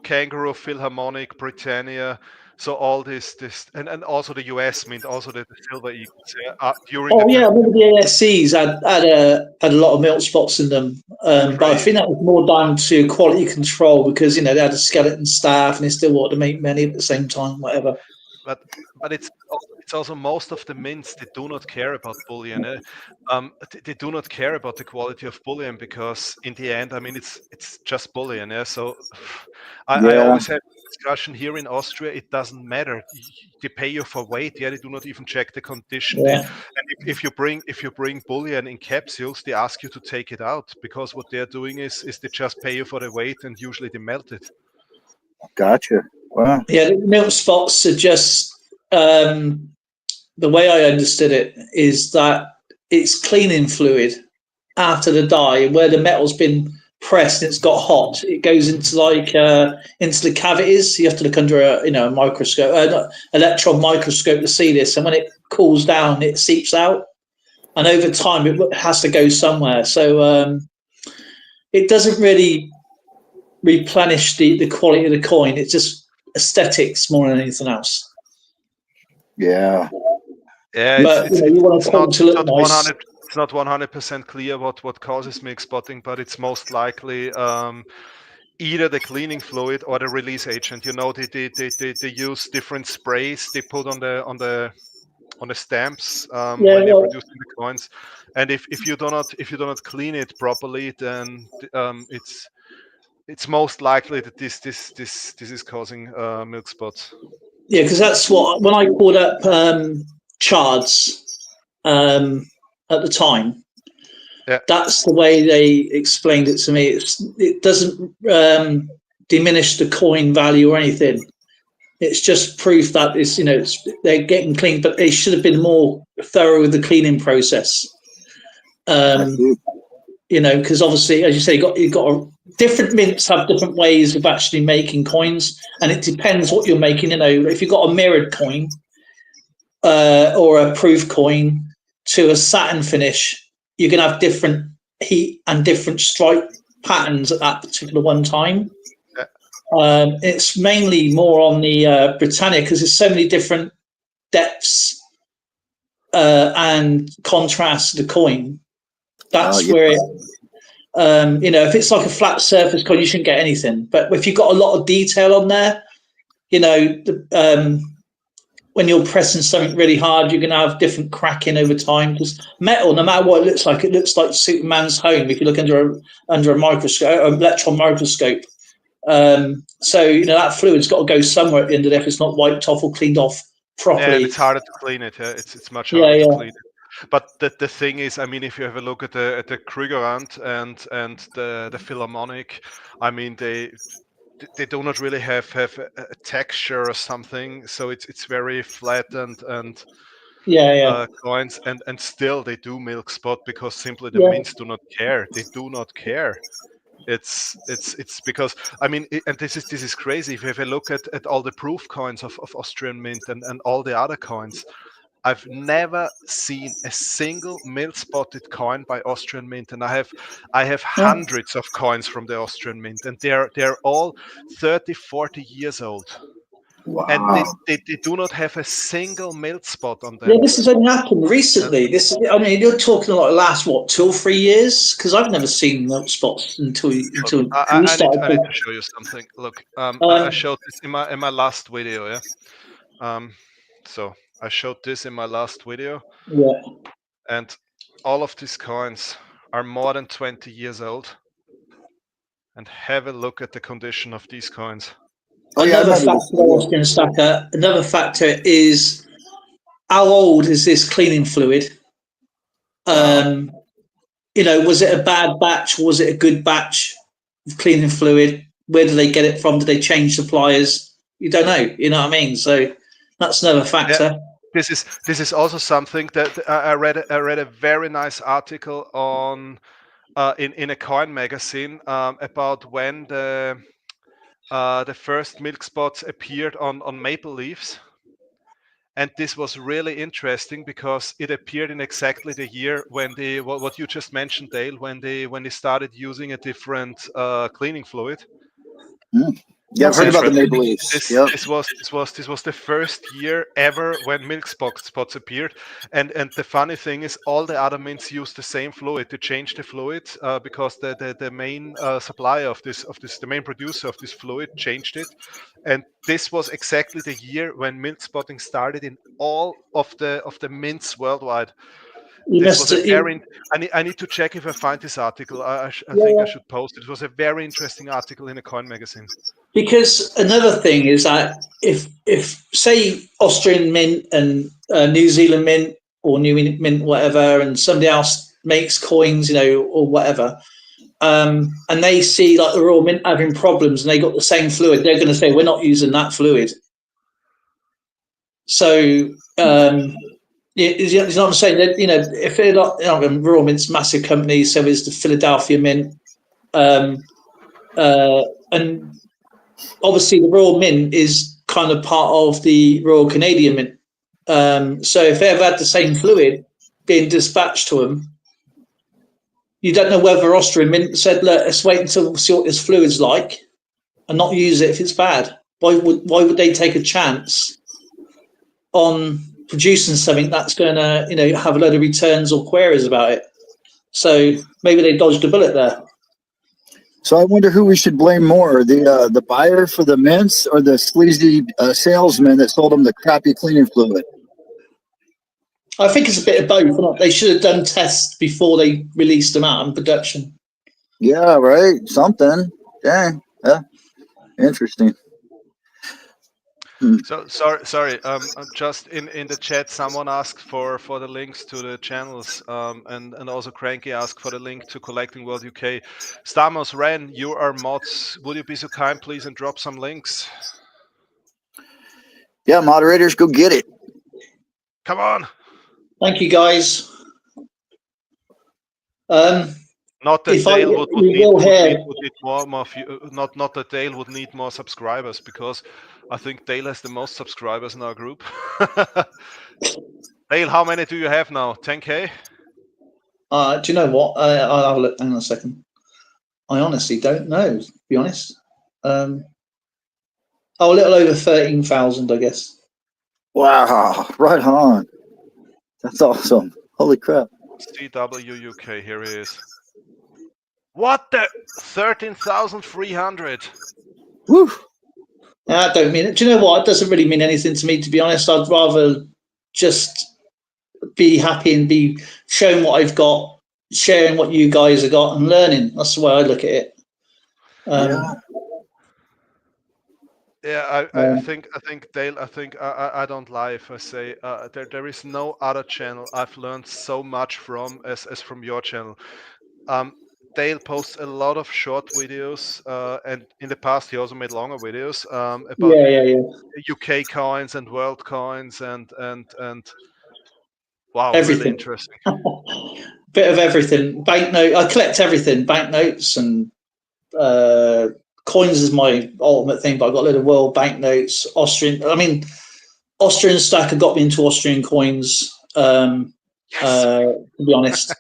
kangaroo, Philharmonic, Britannia. So all this and also the US mint, also the silver eagles. Yeah, during the Oh yeah, I pandemic. remember the ASCs had a lot of milk spots in them, but I think Crazy. that was more down to quality control because they had a skeleton staff and they still wanted to make money at the same time, whatever. But it's also most of the mints, they do not care about bullion. They do not care about the quality of bullion because in the end, I mean, it's just bullion. Yeah. So I Yeah. always have a discussion here in Austria. It doesn't matter. They pay you for weight. Yeah. They do not even check the condition. Yeah, And if you bring bullion in capsules, they ask you to take it out because what they're doing is they just pay you for the weight and usually they melt it. Gotcha. Wow. yeah. The milk spots are just the way I understood it is that it's cleaning fluid after the dye where the metal's been pressed and it's got hot. It goes into into the cavities. You have to look under a microscope, electron microscope to see this. And when it cools down, it seeps out, and over time it has to go somewhere. So it doesn't really replenish the quality of the coin. It's just aesthetics more than anything else. Yeah. Yeah, But you want a coin to look nice. it's not 100% clear what causes milk spotting, but it's most likely either the cleaning fluid or the release agent. You know, they use different sprays they put on the stamps Yeah, when they're well, producing the coins, and if you do not clean it properly, then it's most likely that this is causing milk spots. yeah, because that's what when I called up Chards at the time. Yeah. That's the way they explained it to me. It doesn't diminish the coin value or anything. It's just proof that they're getting clean, but they should have been more thorough with the cleaning process. Because obviously, as you say, you got different mints have different ways of actually making coins, and it depends what you're making. If you've got a mirrored coin or a proof coin to a satin finish, you're going to have different heat and different stripe patterns at that particular one time. It's mainly more on the Britannia because there's so many different depths and contrast to the coin. That's where if it's like a flat surface coin, you shouldn't get anything. But if you've got a lot of detail on there, when you're pressing something really hard, you're going to have different cracking over time. Because metal, no matter what it looks like Superman's home if you look under a microscope, an electron microscope. So that fluid's got to go somewhere at the end of it if it's not wiped off or cleaned off properly. Yeah, and it's harder to clean it. Yeah? It's much harder to clean it. But the thing is, I mean, if you have a look at the Krugerrand and the Philharmonic, I mean, they do not really have a texture or something, so it's very flat and coins, and still they do milk spot because simply the mints do not care. They do not care. It's because I mean, and this is crazy. If you have a look at all the proof coins of Austrian Mint and all the other coins, I've never seen a single mill-spotted coin by Austrian Mint, and I have hundreds of coins from the Austrian Mint, and they're all 30, 40 years old. Wow. And they do not have a single mill spot on them. Yeah, this has only happened recently. I mean, you're talking like the last, what, 2 or 3 years? Because I've never seen mill spots until I need to show you something. Look, I showed this in my last video, yeah. So I showed this in my last video. Yeah. And all of these coins are more than 20 years old. And have a look at the condition of these coins. Another factor is how old is this cleaning fluid? You know, was it a bad batch? Was it a good batch of cleaning fluid? Where did they get it from? Did they change suppliers? You don't know. You know what I mean? So that's another factor. Yeah. This is also something that I read a very nice article on in a coin magazine about when the first milk spots appeared on maple leaves. And this was really interesting because it appeared in exactly the year when what you just mentioned, Dale, when they started using a different cleaning fluid. Yeah, I've heard about the maple leaves. This was the first year ever when milk spots appeared, and the funny thing is, all the other mints used the same fluid. They changed the fluid because the main supplier of this, the main producer of this fluid, changed it, and this was exactly the year when milk spotting started in all of the mints worldwide. I need to check if I find this article. I think I should post it. It was a very interesting article in a coin magazine. Because another thing is that if say Austrian Mint and New Zealand Mint or New Mint, whatever, and somebody else makes coins, you know, or whatever, and they see like the Royal Mint having problems and they got the same fluid, they're going to say, we're not using that fluid. So, you know what I'm saying? That, you know, if they're not, you know, Royal Mint's massive company, so is the Philadelphia Mint, and obviously the Royal Mint is kind of part of the Royal Canadian Mint. So if they ever had the same fluid being dispatched to them, you don't know whether Austrian Mint said, look, let's wait until we see what this fluid's like and not use it if it's bad. Why would they take a chance on producing something that's going to, you know, have a load of returns or queries about it? So maybe they dodged a bullet there. So I wonder who we should blame more, the buyer for the mints or the sleazy salesman that sold them the crappy cleaning fluid? I think it's a bit of both. They should have done tests before they released them out in production. Yeah, right. Something. Dang. Yeah. Interesting. So sorry. Just in the chat, someone asked for the links to the channels, and also Cranky asked for the link to CollectingWorldUK. Stamos, Ren, you are mods. Would you be so kind, please, and drop some links? Yeah, moderators, go get it. Come on. Thank you, guys. Not that Dale would need more not that Dale would need more subscribers, because I think Dale has the most subscribers in our group. Dale, how many do you have now? 10K? Do you know what? I'll have a look. Hang on a second. I honestly don't know, to be honest. A little over 13,000, I guess. Wow, right on. That's awesome. Holy crap. CWUK, here he is. What the? 13,300. Woo! I don't mean it. Do you know what? It doesn't really mean anything to me, to be honest. I'd rather just be happy and be showing what I've got, sharing what you guys have got, and learning. That's the way I look at it. I think Dale. I don't lie if I say there is no other channel I've learned so much from as from your channel. Dale posts a lot of short videos, and in the past he also made longer videos about UK coins and world coins and wow, everything. Really interesting. Bit of everything. Banknote. I collect everything. Banknotes and coins is my ultimate thing. But I've got a lot of world banknotes, Austrian. I mean, Austrian Stacker got me into Austrian coins. To be honest.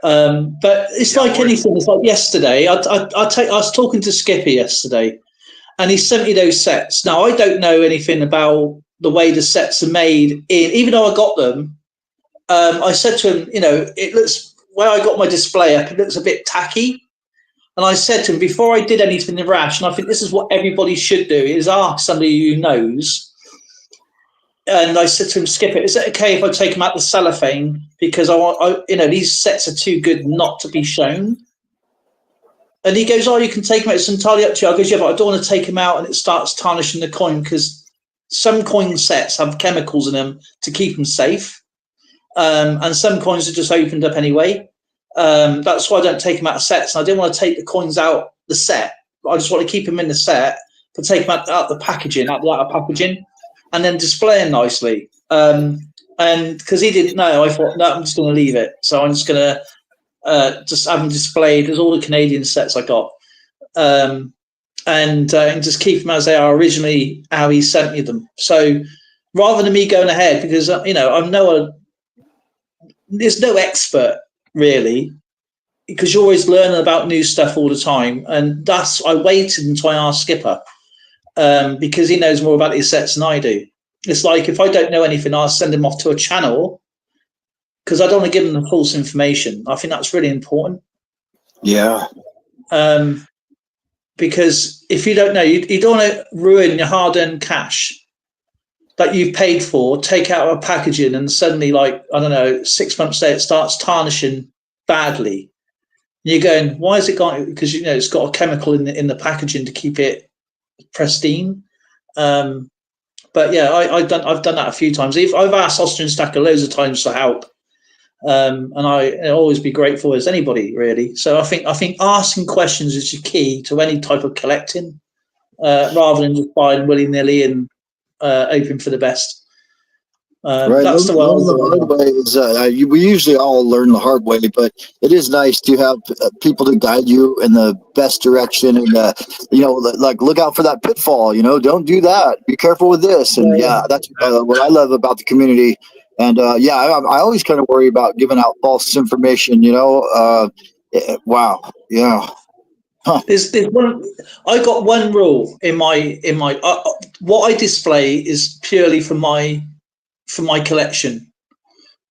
But it's like anything. It's like yesterday. I was talking to Skipper yesterday, and he sent me those sets. Now I don't know anything about the way the sets are made. Even though I got them, I said to him, it looks where I got my display up. It looks a bit tacky. And I said to him before I did anything rash, and I think this is what everybody should do: is ask somebody who knows. And I said to him, Skipper, is it okay if I take them out the cellophane? Because these sets are too good not to be shown. And he goes, oh, you can take them out. It's entirely up to you. I goes, yeah, but I don't want to take them out and it starts tarnishing the coin, because some coin sets have chemicals in them to keep them safe. And some coins are just opened up anyway. That's why I don't take them out of sets. And I didn't want to take the coins out the set. I just want to keep them in the set, but take them out the packaging, out the outer packaging, and then display them nicely. And because he didn't know, I thought, no, I'm just going to leave it. So I'm just going to just have them displayed as all the Canadian sets I got, and just keep them as they are originally, how he sent me them. So rather than me going ahead, because there's no expert really, because you're always learning about new stuff all the time, and I waited until I asked Skipper. Because he knows more about these sets than I do. It's like if I don't know anything, I'll send him off to a channel, because I don't want to give him the false information. I think that's really important. Yeah. Because if you don't know, you don't want to ruin your hard-earned cash that you've paid for, take out of a packaging, and suddenly, 6 months later, it starts tarnishing badly. And you're going, why is it gone? Because it's got a chemical in the packaging to keep it pristine. But yeah, I've done that a few times. I've asked Austrian Stacker loads of times for help, and I'll always be grateful as anybody really. So I think asking questions is your key to any type of collecting, rather than just buying willy-nilly and hoping for the best. Right. That's the hard way is, we usually all learn the hard way, but it is nice to have people to guide you in the best direction, and look out for that pitfall. Don't do that. Be careful with this, and that's what I love about the community. And I always kind of worry about giving out false information. Wow. Yeah. Huh. There's one. I got one rule in my what I display is purely for my collection,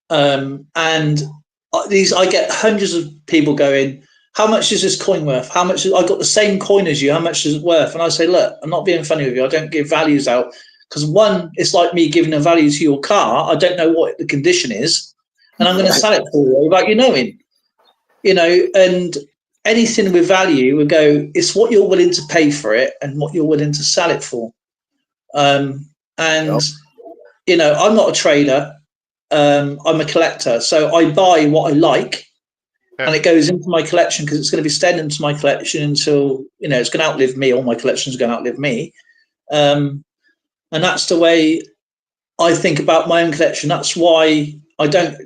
and I get hundreds of people going, how much is this coin worth? How much I got the same coin as you, how much is it worth? And I say, look, I'm not being funny with you. I don't give values out, because one, it's like me giving a value to your car. I don't know what the condition is, and I'm going to sell it for you without you knowing. And anything with value would go, it's what you're willing to pay for it and what you're willing to sell it for. Yep. I'm not a trader. I'm a collector. So I buy what I like, and it goes into my collection, because it's going to be staying into my collection until, it's going to outlive me. All my collections are going to outlive me. And that's the way I think about my own collection. That's why I don't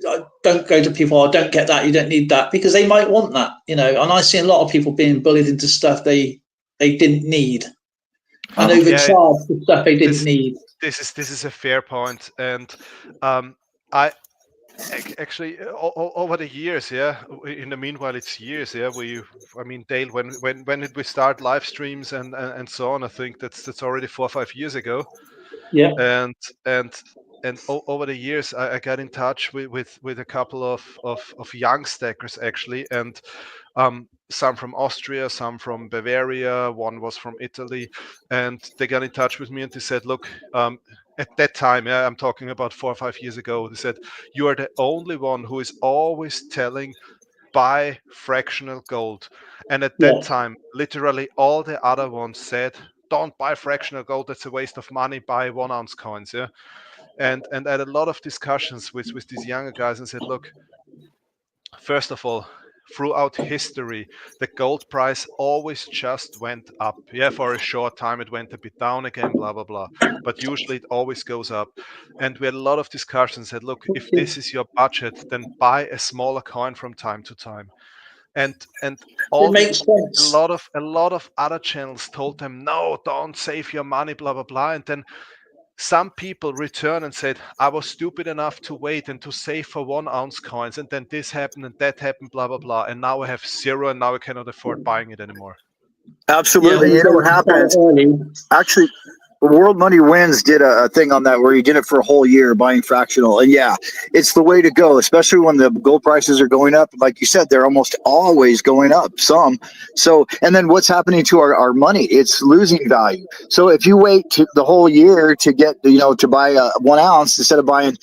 go to people, I don't get that, you don't need that, because they might want that, and I see a lot of people being bullied into stuff they didn't need, and overcharged for stuff they didn't need. This is a fair point, and I actually over the years, in the meanwhile it's years, Dale, when did we start live streams and so on? I think that's already 4 or 5 years ago. Yeah. And over the years, I got in touch with a couple of young stackers actually, and some from Austria, some from Bavaria, one was from Italy, and they got in touch with me and they said, look, at that time, I'm talking about 4 or 5 years ago, they said, you are the only one who is always telling buy fractional gold. And at that time, literally all the other ones said, don't buy fractional gold, that's a waste of money, buy 1 ounce coins. And I had a lot of discussions with these younger guys and said, look, first of all, throughout history, the gold price always just went up. For a short time it went a bit down again, blah, blah, blah. But usually it always goes up. And we had a lot of discussions, said, look, if this is your budget, then buy a smaller coin from time to time. And all a lot of other channels told them, no, don't save your money, blah, blah, blah. And then some people return and said, I was stupid enough to wait and to save for 1 ounce coins, and then this happened and that happened, blah blah blah, and now I have 0 and now I cannot afford buying it anymore. Absolutely. Yeah, You know what happens? Actually, World Money Wins did a thing on that where he did it for a whole year buying fractional. And yeah, it's the way to go, especially when the gold prices are going up. Like you said, they're almost always going up some. So, and then what's happening to our money? It's losing value. So if you wait the whole year to get, to buy 1 ounce instead of buying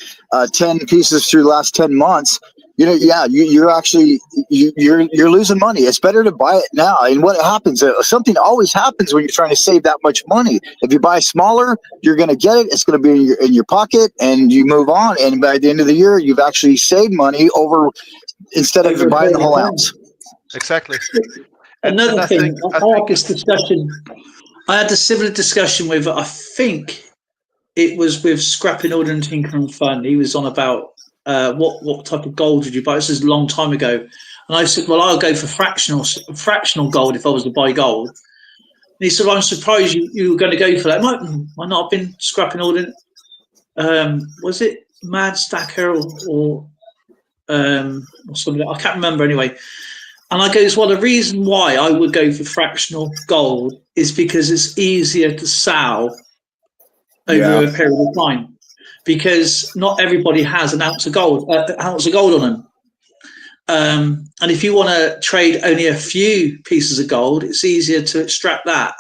10 pieces through the last 10 months, you're actually you're losing money. It's better to buy it now. And what happens? Something always happens when you're trying to save that much money. If you buy smaller, you're going to get it. It's going to be in your pocket, and you move on. And by the end of the year, you've actually saved money instead of buying the whole ounce. Exactly. Another thing, I had a similar discussion with, I think it was with Scrapping Order and Tinkering Fun. He was on about what type of gold would you buy? This is a long time ago, and I said, well, I'll go for fractional gold if I was to buy gold. And he said, well, I'm surprised you were going to go for that. Why not? I've been Scrapping Order. Was it Mad Stacker or something? I can't remember anyway. And I goes, well, the reason why I would go for fractional gold is because it's easier to sell over a period of time. Because not everybody has an ounce of gold on them. And if you want to trade only a few pieces of gold, it's easier to extract that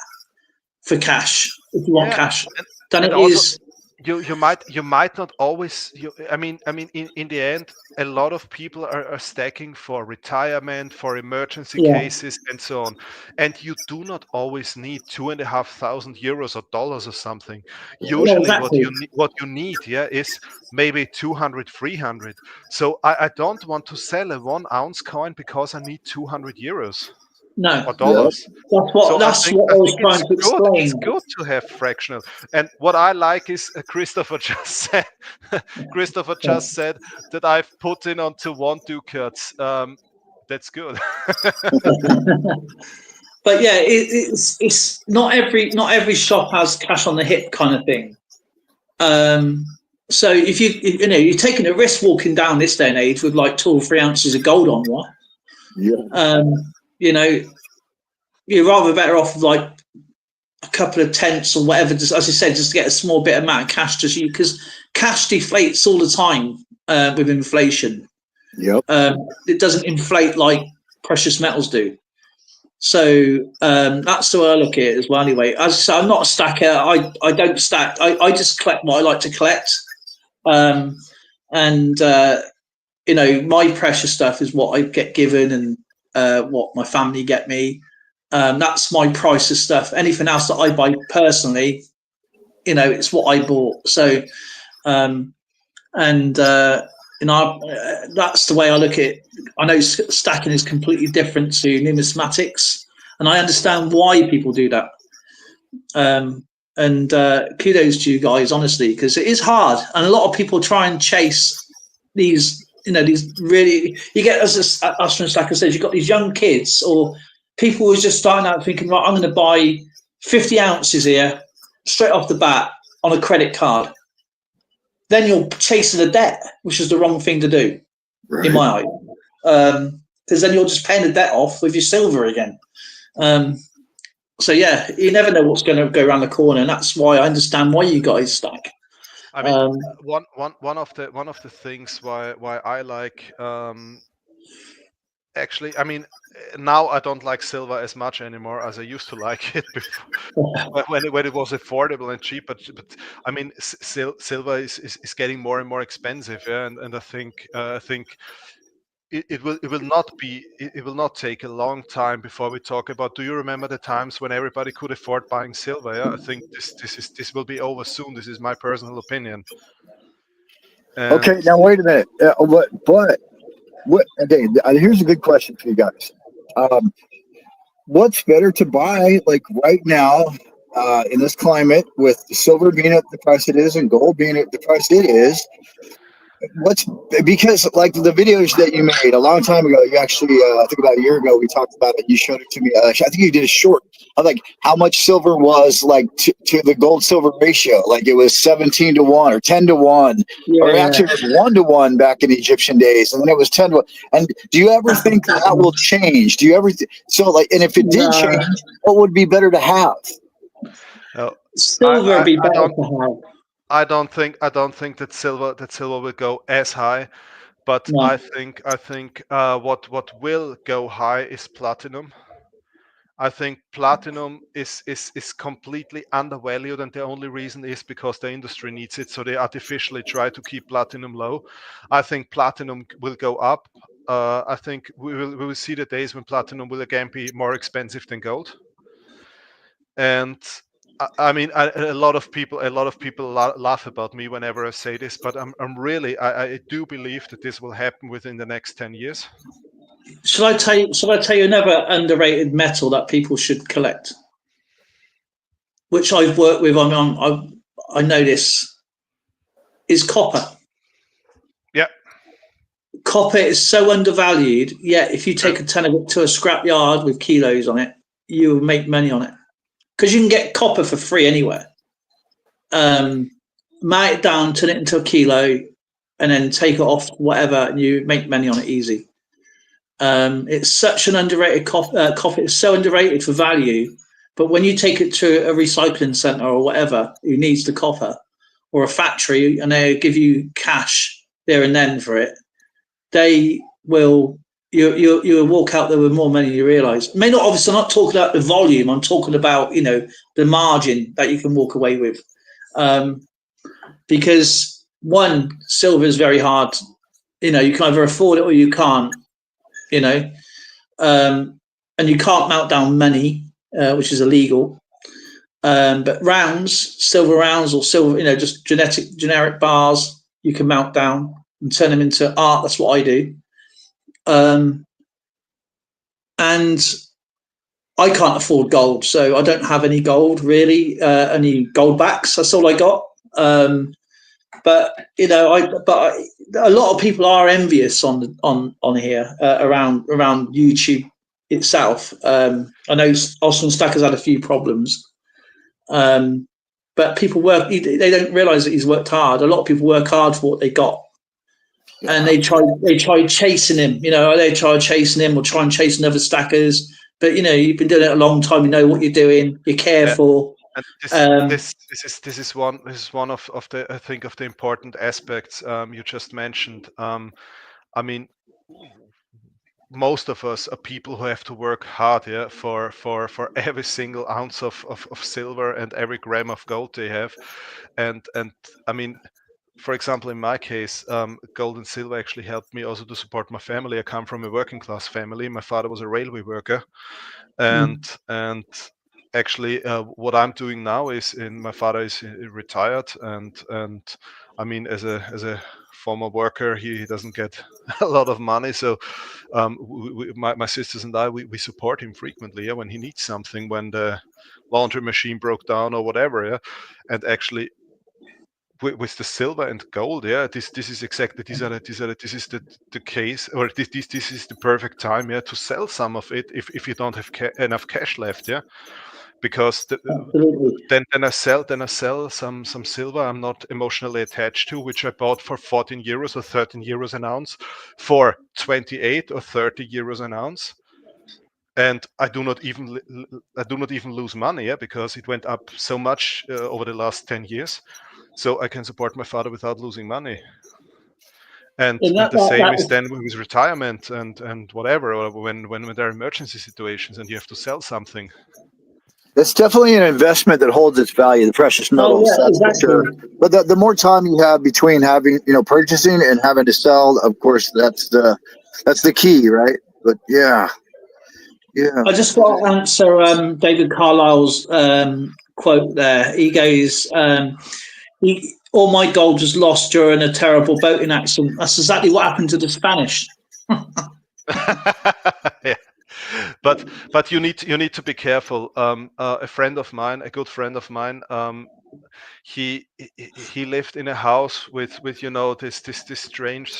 for cash if you want cash than it is. You might not always. I mean, in the end, a lot of people are stacking for retirement, for emergency cases, and so on. And you do not always need €2,500 or dollars or something. Usually, what you need, is maybe 200, 300. So I don't want to sell a 1 ounce coin because I need €200. No, or dollars. That's what I was trying to explain. It's good to have fractional. And what I like is Christopher just said. Christopher just said that I've put in onto 1 ducats. That's good. But yeah, it's not every shop has cash on the hip kind of thing. So if you're taking a risk walking down this day and age with like 2 or 3 ounces of gold on you. You're rather better off with like a couple of tenths or whatever, just, as I said, just to get a small bit amount of cash to you, because cash deflates all the time with inflation. It doesn't inflate like precious metals do. So that's the way I look at it as well. Anyway, as I say, I'm not a stacker. I don't stack. I just collect what I like to collect. My precious stuff is what I get given and what my family get me. That's my priceless stuff. Anything else that I buy personally, it's what I bought. So, that's the way I look at it. I know stacking is completely different to numismatics, and I understand why people do that. Kudos to you guys, honestly, because it is hard, and a lot of people try and chase these. These really, you get, as Ashton Stacker says, you've got these young kids or people who are just starting out thinking, right, I'm going to buy 50 ounces here straight off the bat on a credit card. Then you're chasing the debt, which is the wrong thing to do, in my eye. Because then you're just paying the debt off with your silver again. So yeah, you never know what's going to go around the corner, and that's why I understand why you guys stack. I mean, one of the things why I like. Actually, I mean, now I don't like silver as much anymore as I used to like it before, when it was affordable and cheap. But I mean, silver is getting more and more expensive, and I think it will not take a long time before we talk about. Do you remember the times when everybody could afford buying silver? Yeah, I think this will be over soon. This is my personal opinion. Okay, now wait a minute. Okay, here's a good question for you guys. What's better to buy like right now in this climate, with silver being at the price it is and gold being at the price it is? Because like the videos that you made a long time ago, you actually I think about a year ago we talked about it. You showed it to me. I think you did a short of like how much silver was like to the gold silver ratio. Like it was 17 to 1 or 10 to 1, or actually it was 1 to 1 back in Egyptian days, and then it was 10 to 1. And do you ever think that will change? Do you ever so like, and if it did change, what would be better to have? Silver would be better to have. I don't think that silver will go as high, but No. I think what will go high is platinum. I think platinum is completely undervalued, and the only reason is because the industry needs it, so they artificially try to keep platinum low. I think platinum will go up. I think we will see the days when platinum will again be more expensive than gold. And I mean, a lot of people laugh about me whenever I say this, but I do believe that this will happen within the next 10 years. Shall I tell you another underrated metal that people should collect, which I've worked with I know this, is copper. Yeah. Copper is so undervalued, yet if you take a ton of it to a scrap yard with kilos on it, you will make money on it. Because you can get copper for free anywhere. Melt it down, turn it into a kilo, and then take it off, whatever, and you make money on it easy. It's such an underrated copper. It's so underrated for value, but when you take it to a recycling center or whatever who needs the copper, or a factory, and they give you cash there and then for it, they will. You'll walk out there with more money than you realise. I'm not talking about the volume. I'm talking about the margin that you can walk away with, because one, silver is very hard. You can either afford it or you can't. And you can't melt down money, which is illegal. But silver rounds or silver, just generic bars, you can melt down and turn them into art. That's what I do. And I can't afford gold, so I don't have any gold really, any gold backs. That's all I got. But a lot of people are envious on here around YouTube itself. I know Austin Stacker's had a few problems, but people they don't realise that he's worked hard. A lot of people work hard for what they got. Yeah. And they try chasing him, they try chasing him or try and chase other stackers. But you've been doing it a long time. You know what you're doing. You're careful. And this is one of the, I think, of the important aspects you just mentioned. I mean, most of us are people who have to work hard, for every single ounce of silver and every gram of gold they have, and I mean, for example, in my case, gold and silver actually helped me also to support my family. I come from a working class family. My father was a railway worker, and actually, what I'm doing now is, my father is retired, and I mean, as a former worker, he doesn't get a lot of money, so my sisters and I, we support him frequently, when he needs something, when the laundry machine broke down or whatever, and actually, with the silver and gold, this is exactly this is the case, or this is the perfect time, to sell some of it if you don't have enough cash left, because then I sell some silver I'm not emotionally attached to, which I bought for 14 euros or 13 euros an ounce, for 28 or 30 euros an ounce. And I do not even lose money, because it went up so much over the last 10 years. So I can support my father without losing money. And the same is then with retirement and whatever, or when there are emergency situations and you have to sell something. It's definitely an investment that holds its value, the precious metals, that's exactly. For sure. But the more time you have between having, purchasing and having to sell, of course, that's the key, right? But yeah. I just got to answer David Carlisle's quote there. He goes, all my gold was lost during a terrible boating accident. That's exactly what happened to the Spanish. Yeah. but you need to be careful. A friend of mine, a good friend of mine, he lived in a house with this strange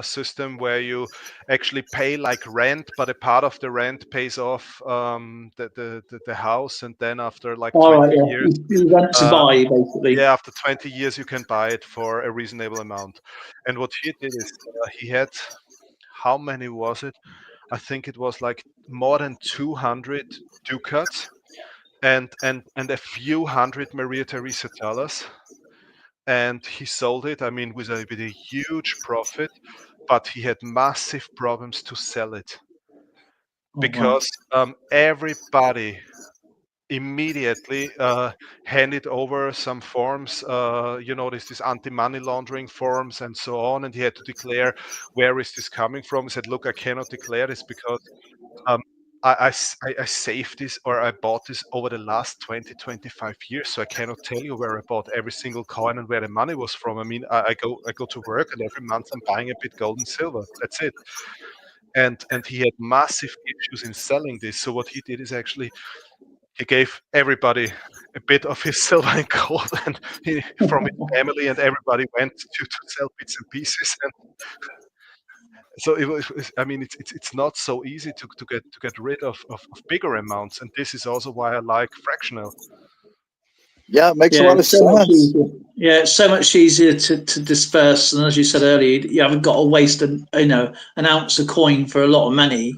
system where you actually pay like rent, but a part of the rent pays off the house, and then after like All 20 right, yeah. years, You rent to buy, basically. yeah, after 20 years you can buy it for a reasonable amount. And what he did is he had, how many was it? I think it was like more than 200 ducats and a few hundred Maria Theresa dollars, and he sold it. I mean, with a huge profit, but he had massive problems to sell it because everybody immediately handed over some forms, this anti-money laundering forms and so on, and he had to declare where is this coming from. He said, look, I cannot declare this because um, I saved this, or I bought this over the last 20-25 years, so I cannot tell you where I bought every single coin and where the money was from. I mean, I go to work, and every month I'm buying a bit gold and silver. That's it. And he had massive issues in selling this. So what he did is actually he gave everybody a bit of his silver and gold, and from his family, and everybody went to sell bits and pieces. And so I mean, it's not so easy to get rid of bigger amounts, and this is also why I like fractional. Yeah, it makes a lot of sense. Yeah, it's so much easier to disperse, and as you said earlier, you haven't got to waste an ounce of coin for a lot of money.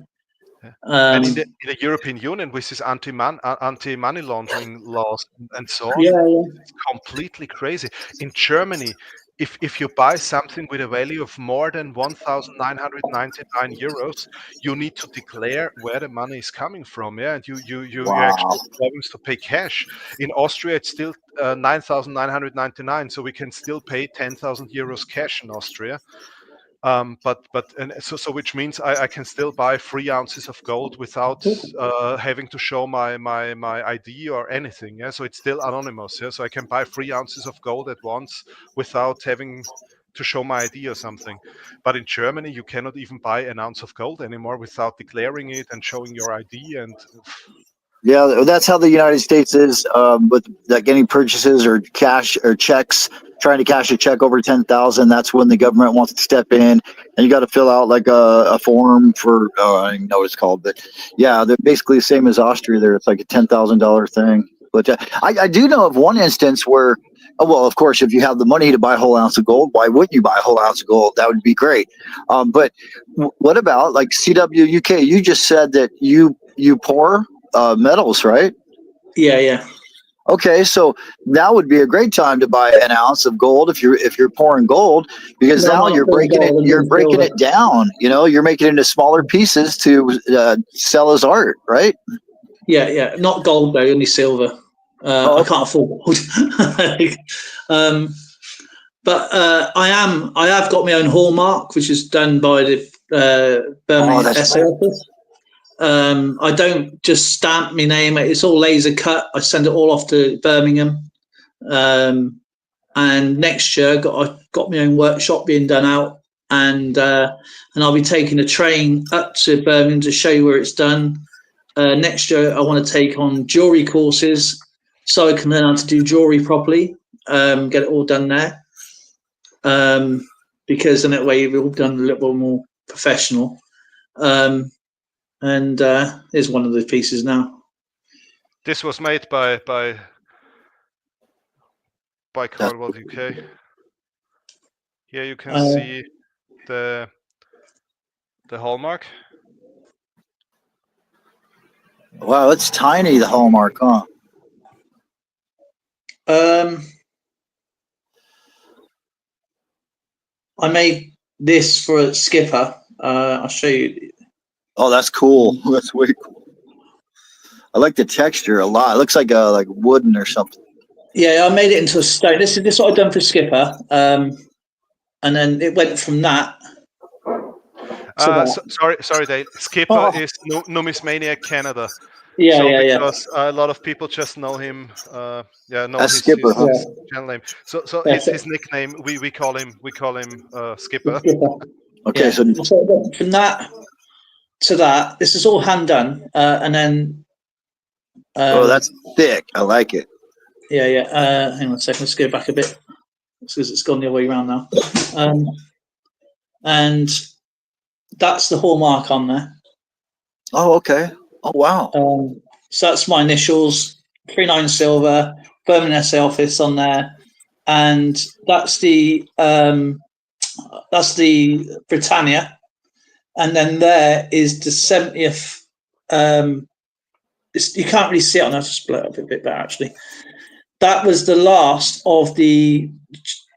And in the European Union, with this anti-money laundering laws and so on, it's completely crazy. In Germany, if you buy something with a value of more than 1,999 euros, you need to declare where the money is coming from. Yeah, and you actually have problems to pay cash. In Austria, it's still 9,999, so we can still pay 10,000 euros cash in Austria. So which means I can still buy 3 ounces of gold without having to show my ID or anything. Yeah, so it's still anonymous. Yeah, so I can buy 3 ounces of gold at once without having to show my ID or something. But in Germany, you cannot even buy an ounce of gold anymore without declaring it and showing your ID. And yeah, that's how the United States is with like any purchases or cash or checks. Trying to cash a check over 10,000, that's when the government wants to step in, and you got to fill out like a form for I don't even know what it's called, but yeah, they're basically the same as Austria. There, it's like a $10,000 thing. But I do know of one instance where, well, of course, if you have the money to buy a whole ounce of gold, why wouldn't you buy a whole ounce of gold? That would be great. But what about like CWUK? You just said that you pour metals, right? Yeah. Okay, so that would be a great time to buy an ounce of gold if you're pouring gold, because now you're breaking it down. You know, you're making it into smaller pieces to sell as art, right? Yeah. Not gold though, only silver. I can't afford gold. But I have got my own hallmark, which is done by the Birmingham SA office. I don't just stamp my name. It's all laser cut. I send it all off to Birmingham. And next year, I've got my own workshop being done out, and I'll be taking a train up to Birmingham to show you where it's done. Next year, I want to take on jewelry courses so I can learn how to do jewelry properly, get it all done there. Because in that way, we've all done a little more professional. And here's one of the pieces now. This was made by CollectingWorldUK. Here you can see the hallmark. Wow, it's tiny, the hallmark, huh? I made this for a skipper. I'll show you. Oh, that's cool. That's way cool. I like the texture a lot. It looks like wooden or something. Yeah, I made it into a stone. This is what I've done for skipper. And then it went from that. Sorry, Dale. Skipper is Numismaniac Canada. Yeah. Because a lot of people just know him. His Skipper, his channel name. So his nickname we call him Skipper. Okay, so from that to that. This is all hand done, and then. Oh, that's thick. I like it. Yeah. Hang on a second. Let's go back a bit because it's gone the other way around now. And that's the hallmark on there. Oh, okay. Oh, wow. So that's my initials, 39 silver, Birmingham SA office on there, and that's the Britannia, and then there is the 70th. You can't really see it. I'll just split it up a bit better actually. That was the last of the.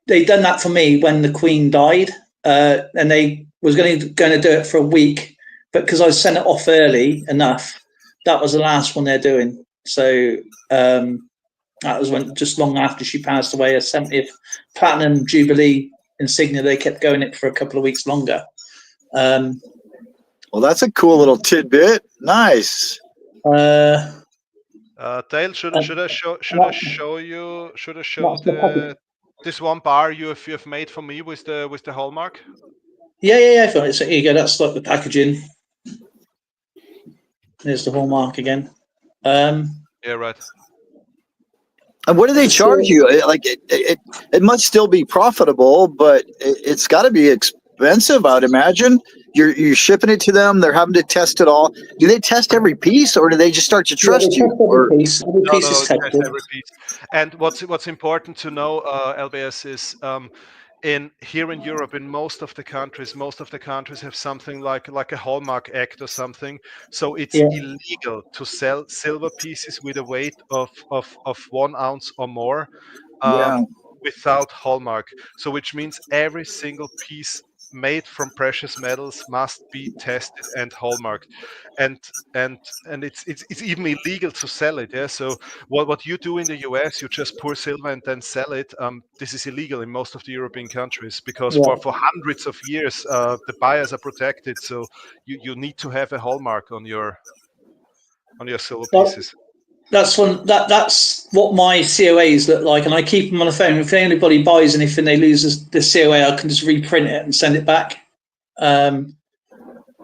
They done that for me when the Queen died, and they was going to do it for a week, but because I sent it off early enough, that was the last one they're doing. So that was when just long after she passed away, a 70th platinum jubilee insignia. They kept going it for a couple of weeks longer. Well, that's a cool little tidbit. Nice. Dale, should I show you this one bar you have made for me with the hallmark? Yeah. So here you go. That's like the packaging. There's the hallmark again. Yeah, right. And what do they charge you? Like it must still be profitable, but it's got to be expensive, I'd imagine. You're shipping it to them. They're having to test it all. Do they test every piece, or do they just start to trust you? Every piece is tested. Every piece. And what's important to know, LBS, is here in Europe, in most of the countries have something like a Hallmark Act or something. So it's illegal to sell silver pieces with a weight of 1 ounce or more without Hallmark. So which means every single piece made from precious metals must be tested and hallmarked, and it's even illegal to sell it. Yeah. So what you do in the US, you just pour silver and then sell it. This is illegal in most of the European countries because for hundreds of years the buyers are protected. So you need to have a hallmark on your silver pieces. That's what my COAs look like, and I keep them on the phone. If anybody buys anything, they lose the COA, I can just reprint it and send it back. And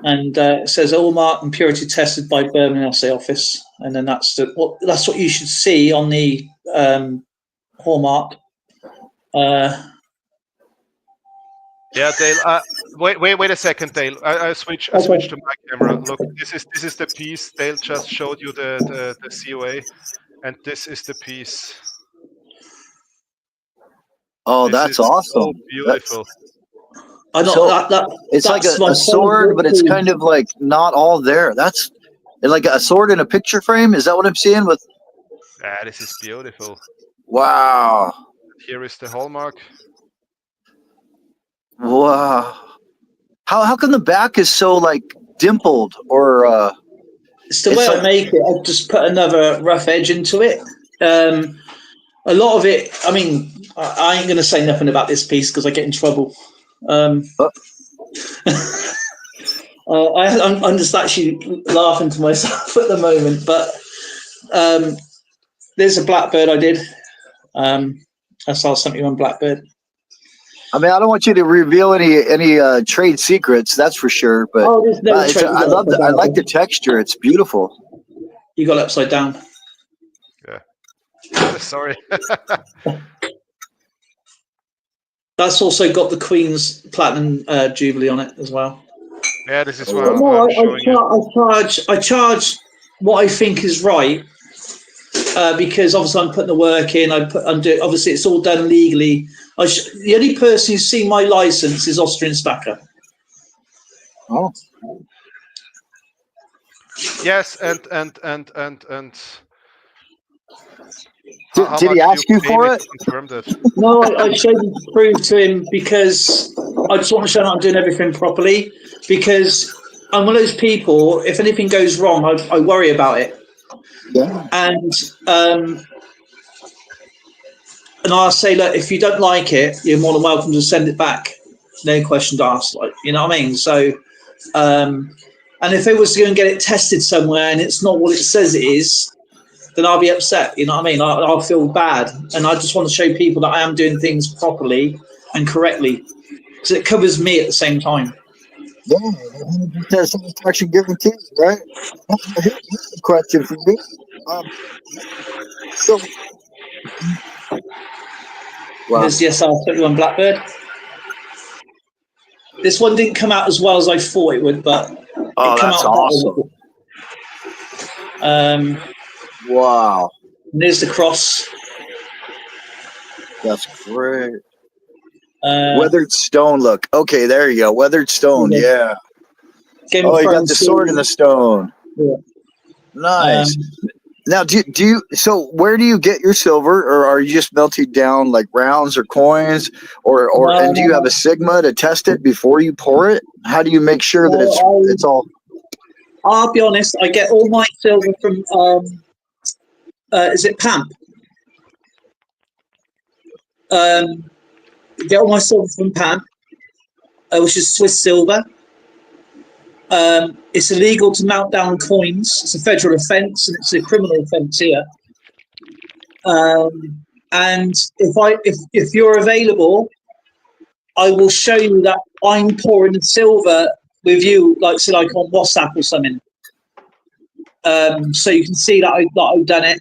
it says hallmark and purity tested by Birmingham SA office, and then that's what you should see on the hallmark. Yeah, Dale. Wait a second, Dale. I switch to my camera. Look, this is the piece. Dale just showed you the COA, and this is the piece. Oh, that's awesome! So beautiful. It's like a sword, but it's kind of like not all there. That's like a sword in a picture frame. Is that what I'm seeing? This is beautiful. Wow. Here is the hallmark. Wow. How come the back is so like dimpled or it's the way I make it. I just put another rough edge into it. A lot of it, I mean, I ain't going to say nothing about this piece because I get in trouble. I'm just actually laughing to myself at the moment, but there's a blackbird I did. I saw something on blackbird. I mean, I don't want you to reveal any trade secrets, that's for sure. But I like the texture; it's beautiful. You got it upside down. Yeah. Sorry. That's also got the Queen's Platinum Jubilee on it as well. Yeah, this is what I'm showing you. I charge what I think is right because obviously I'm putting the work in. Obviously it's all done legally. The only person who's seen my license is Austrian Stacker. Oh. Yes, and did he ask you for it? No, I showed him to prove to him because I just want to show him I'm doing everything properly. Because I'm one of those people. If anything goes wrong, I worry about it. Yeah. And I'll say, look, if you don't like it, you're more than welcome to send it back. No questions asked. Like, you know what I mean? So, and if it was to go and get it tested somewhere and it's not what it says it is, then I'll be upset. You know what I mean? I'll feel bad. And I just want to show people that I am doing things properly and correctly. So it covers me at the same time. Yeah, 100% satisfaction guaranteed, right? Here's a question for me. Um, so, wow. There's the SR21 Blackbird. This one didn't come out as well as I thought it would, but it came That's out awesome. better. Wow. And there's the cross. That's great. Weathered stone look. Okay, there you go. Weathered stone. Yeah. Game of you got Thrones the sword in the stone. Yeah. Nice. Now, do you? So, where do you get your silver, or are you just melting down like rounds or coins, and do you have a Sigma to test it before you pour it? How do you make sure that it's all? I'll be honest. I get all my silver from. Is it PAMP? Get all my silver from PAMP, which is Swiss silver. It's illegal to melt down coins. It's a federal offence, and it's a criminal offence here. And if you're available, I will show you that I'm pouring the silver with you, like on WhatsApp or something. So you can see that I've done it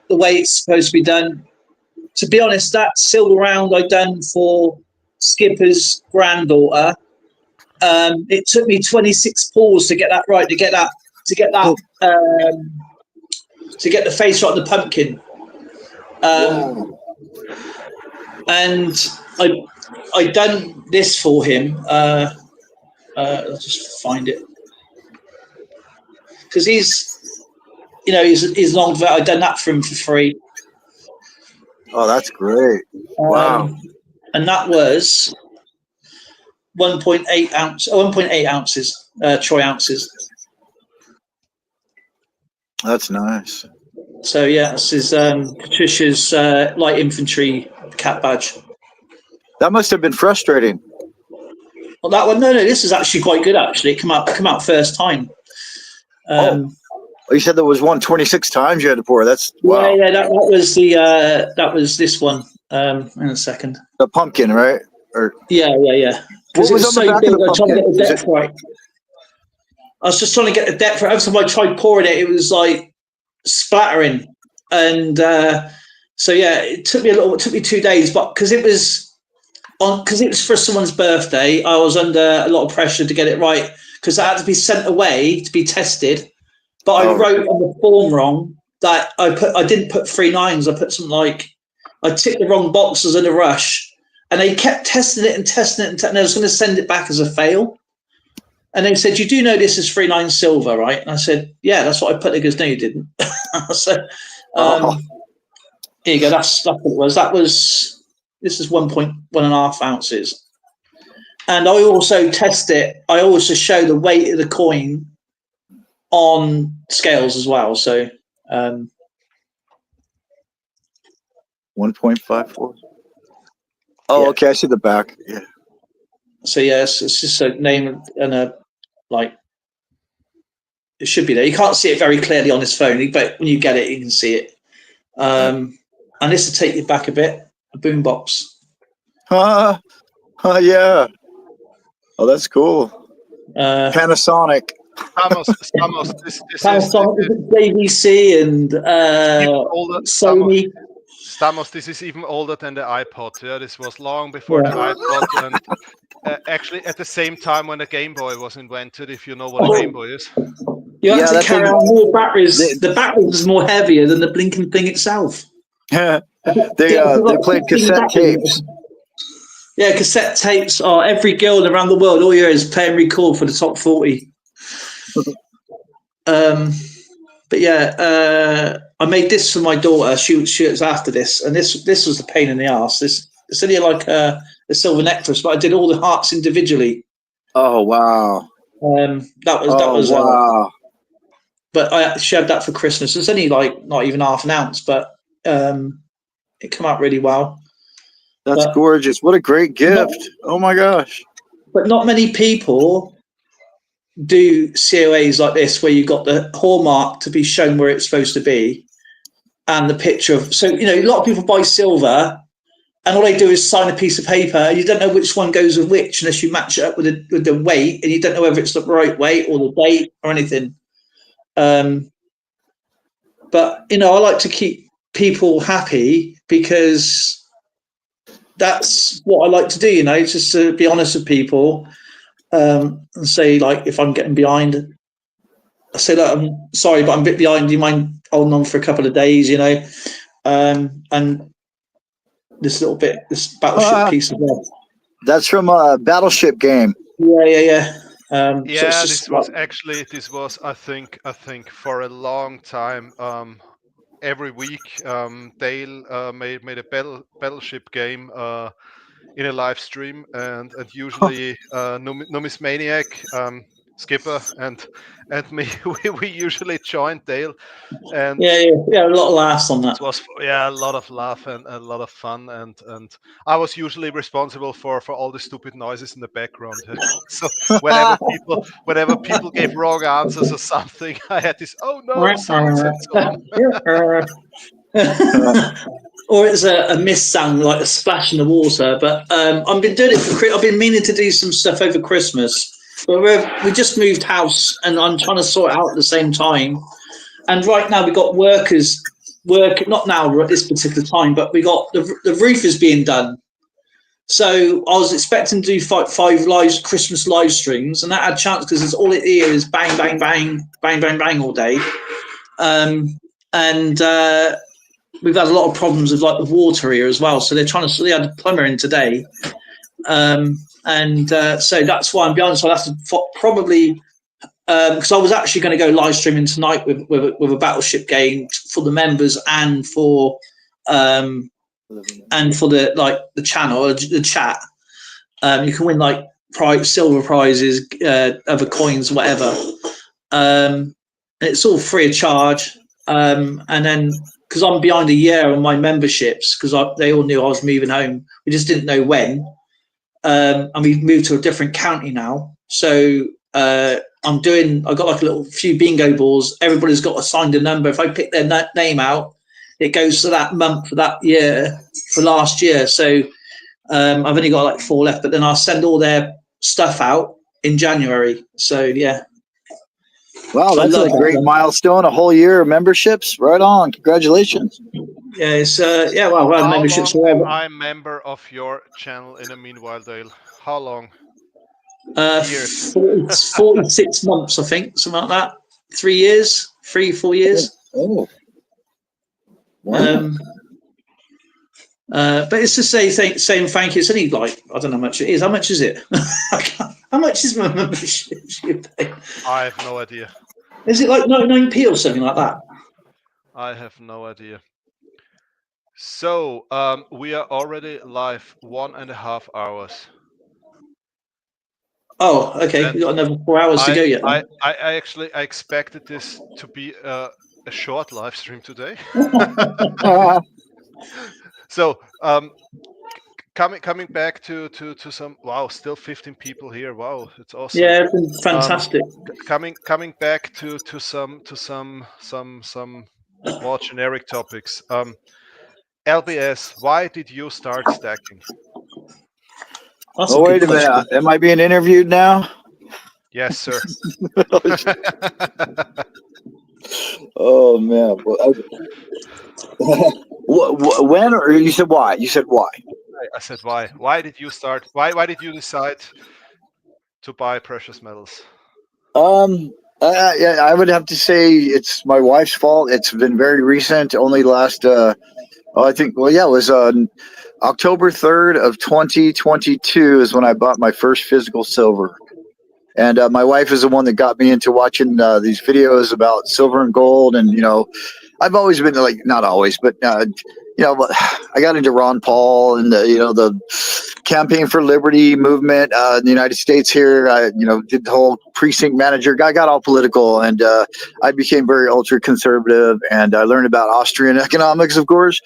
the way it's supposed to be done. To be honest, that silver round I done for Skipper's granddaughter. It took me 26 pulls to get that right, to get the face right on the pumpkin. And I done this for him. I'll just find it because he's long. I done that for him for free. Oh, that's great! Wow. And that was 1.8 ounces, troy ounces. That's nice. So yeah, this is Patricia's light infantry cat badge. That must have been frustrating. Well, that one, no, this is actually quite good. Actually, it come out first time. You said there was 126 times you had to pour. That's wow. Yeah. That was this one. In a second. The pumpkin, right? Or yeah. What was on the back of the pumpkin? I was just trying to get the depth right. Every time I tried pouring it, it was like splattering, and so yeah, it took me 2 days, but because it was for someone's birthday, I was under a lot of pressure to get it right because I had to be sent away to be tested. But I wrote on the form wrong that I didn't put 3 nines. I put something like I ticked the wrong boxes in a rush, and they kept testing it, and I was going to send it back as a fail. And they said, "You do know this is 3 9 silver, right?" And I said, "Yeah, that's what I put." He goes, "No, you didn't." So here you go. That's what it was. This is 1.5 ounces. And I also test it. I also show the weight of the coin on scales as well. So 1.54. Oh, yeah. Okay. I see the back. Yeah. So yes, it's just a name and a like. It should be there. You can't see it very clearly on this phone, but when you get it, you can see it. And this will take you back a bit. A boombox. Yeah. Oh, that's cool. Panasonic. Stamos, this Panasonic, JVC, and Sony. Stamos, this is even older than the iPod. Yeah, this was long before the iPod, and actually at the same time when the Game Boy was invented. If you know what a Game Boy is. You have to carry on more batteries. The battery was more heavier than the blinking thing itself. They played cassette tapes. Yeah, cassette tapes are every girl around the world all year is playing record for the top 40. But yeah, I made this for my daughter. She was after this, and this was a pain in the ass. It's only like a silver necklace, but I did all the hearts individually. Oh wow! That was wow. But she had that for Christmas. It's only like not even half an ounce, but it came out really well. That's gorgeous. What a great gift. Oh my gosh. But not many people do COAs like this where you've got the hallmark to be shown where it's supposed to be and the picture of, so, a lot of people buy silver and all they do is sign a piece of paper, and you don't know which one goes with which unless you match it up with the weight, and you don't know whether it's the right weight or the date or anything. But I like to keep people happy because that's what I like to do. Just to be honest with people, and say, like, if I'm getting behind, I say, look, I'm sorry, but I'm a bit behind. Do you mind holding on for a couple of days? And this battleship piece as well. That's from a Battleship game. Yeah. This was I think for a long time. Every week, Dale made a battleship game in a live stream, and usually Numismaniac, Skipper, and me, we usually joined Dale. And yeah, a lot of laughs on that. It was a lot of laugh and a lot of fun, and I was usually responsible for all the stupid noises in the background. So whenever people gave wrong answers or something, I had this sounds and so on. Or it's a mist sound, like a splash in the water. But I've been doing it I've been meaning to do some stuff over Christmas. But we just moved house, and I'm trying to sort it out at the same time. And right now we got workers not now at this particular time, but we got the roof is being done. So I was expecting to do five Christmas live streams, and that had a chance because it's all it here is bang, bang, bang, bang, bang, bang all day. And we've had a lot of problems with like the water here as well. So they had a plumber in today. So that's why I'm behind. So I'll have to probably, because I was actually going to go live streaming tonight with a battleship game for the members and for the channel, the chat. You can win like silver prizes, other coins, whatever. It's all free of charge. And then because I'm behind a year on my memberships, because they all knew I was moving home, we just didn't know when. And we moved to a different county now, so I got like a few bingo balls. Everybody's got assigned a number. If I pick their name out, it goes to that month for that year, for last year. So I've only got like 4 left, but then I'll send all their stuff out in January. So yeah. Wow, that's a great milestone. A whole year of memberships. Right on. Congratulations. Yeah, it's well, I have memberships forever. I'm member of your channel in the meanwhile, Dale. How long? Years. 46 months, I think, something like that. 3 years, 4 years. Oh. Wow. But it's to say same thank you. It's only like, I don't know how much it is. How much is it? How much is my membership? I have no idea. Is it like 99p or something like that? I have no idea. So we are already live 1.5 hours. Oh, okay. We've got another 4 hours to go yet. I expected this to be a short live stream today. So coming back to some, wow, still 15 people here. Wow, it's awesome. Yeah, it's been fantastic. Coming back to some more generic topics. LBS, why did you start stacking? Wait a minute. Am I being interviewed now? Yes, sir. Oh man. When, or you said why? You said why? I said why. Why did you start? Why did you decide to buy precious metals? Yeah, I would have to say it's my wife's fault. It's been very recent. Only last, it was October 3rd of 2022 is when I bought my first physical silver. And my wife is the one that got me into watching these videos about silver and gold. And, I've always been like, not always, but, I got into Ron Paul and, the Campaign for Liberty movement in the United States here. I, did the whole precinct manager. I got all political, and I became very ultra conservative. And I learned about Austrian economics, of course,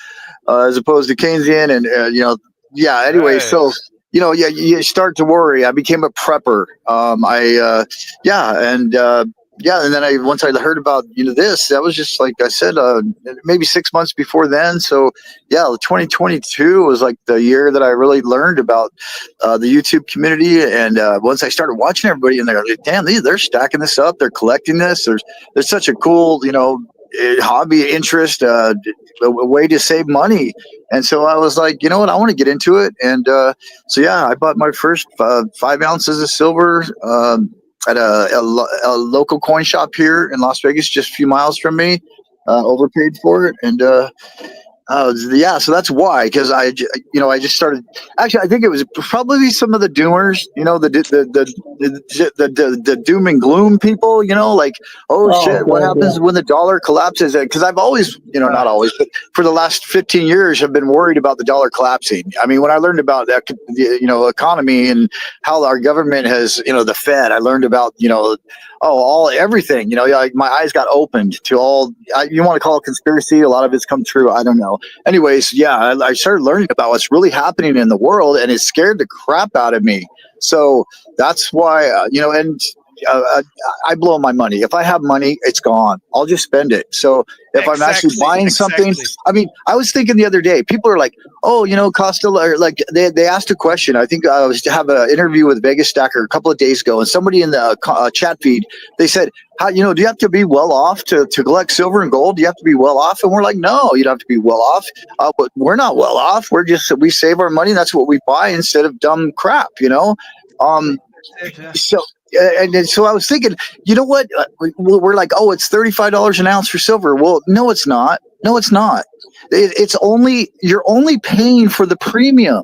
as opposed to Keynesian. And, anyway, nice. So, you start to worry. I became a prepper. yeah, and then once I heard about this, that was just like I said, maybe 6 months before then. So yeah, 2022 was like the year that I really learned about the YouTube community. And once I started watching everybody, and they're like, damn, they're stacking this up, they're collecting this. There's such a cool hobby interest, a way to save money. And so I was like, you know what, I want to get into it. And so yeah, I bought my first 5 ounces of silver. At a local coin shop here in Las Vegas, just a few miles from me. Overpaid for it, and yeah, so that's why. Because I just started. Actually, I think it was probably some of the doomers, the doom and gloom people, like, shit, what happens when the dollar collapses? Because I've always, not always, but for the last 15 years, I've been worried about the dollar collapsing. I mean, when I learned about that, economy and how our government has, the Fed, I learned about, everything, like my eyes got opened to all, you want to call it conspiracy. A lot of it's come true. I don't know. Anyways, yeah, I started learning about what's really happening in the world, and it scared the crap out of me. So that's why, I blow my money. If I have money, it's gone. I'll just spend it. So if I'm actually buying something, I mean, I was thinking the other day, people are like, Costa, like they asked a question. I think I was to have an interview with Vegas Stacker a couple of days ago, and somebody in the chat feed, they said, how, do you have to be well off to collect silver and gold? Do you have to be well off? And we're like, no, you don't have to be well off. But we're not well off. We save our money. That's what we buy instead of dumb crap, So, and so I was thinking, you know what? We're like, it's $35 an ounce for silver. Well, no, it's not. No, it's not. It's only, you're only paying for the premium.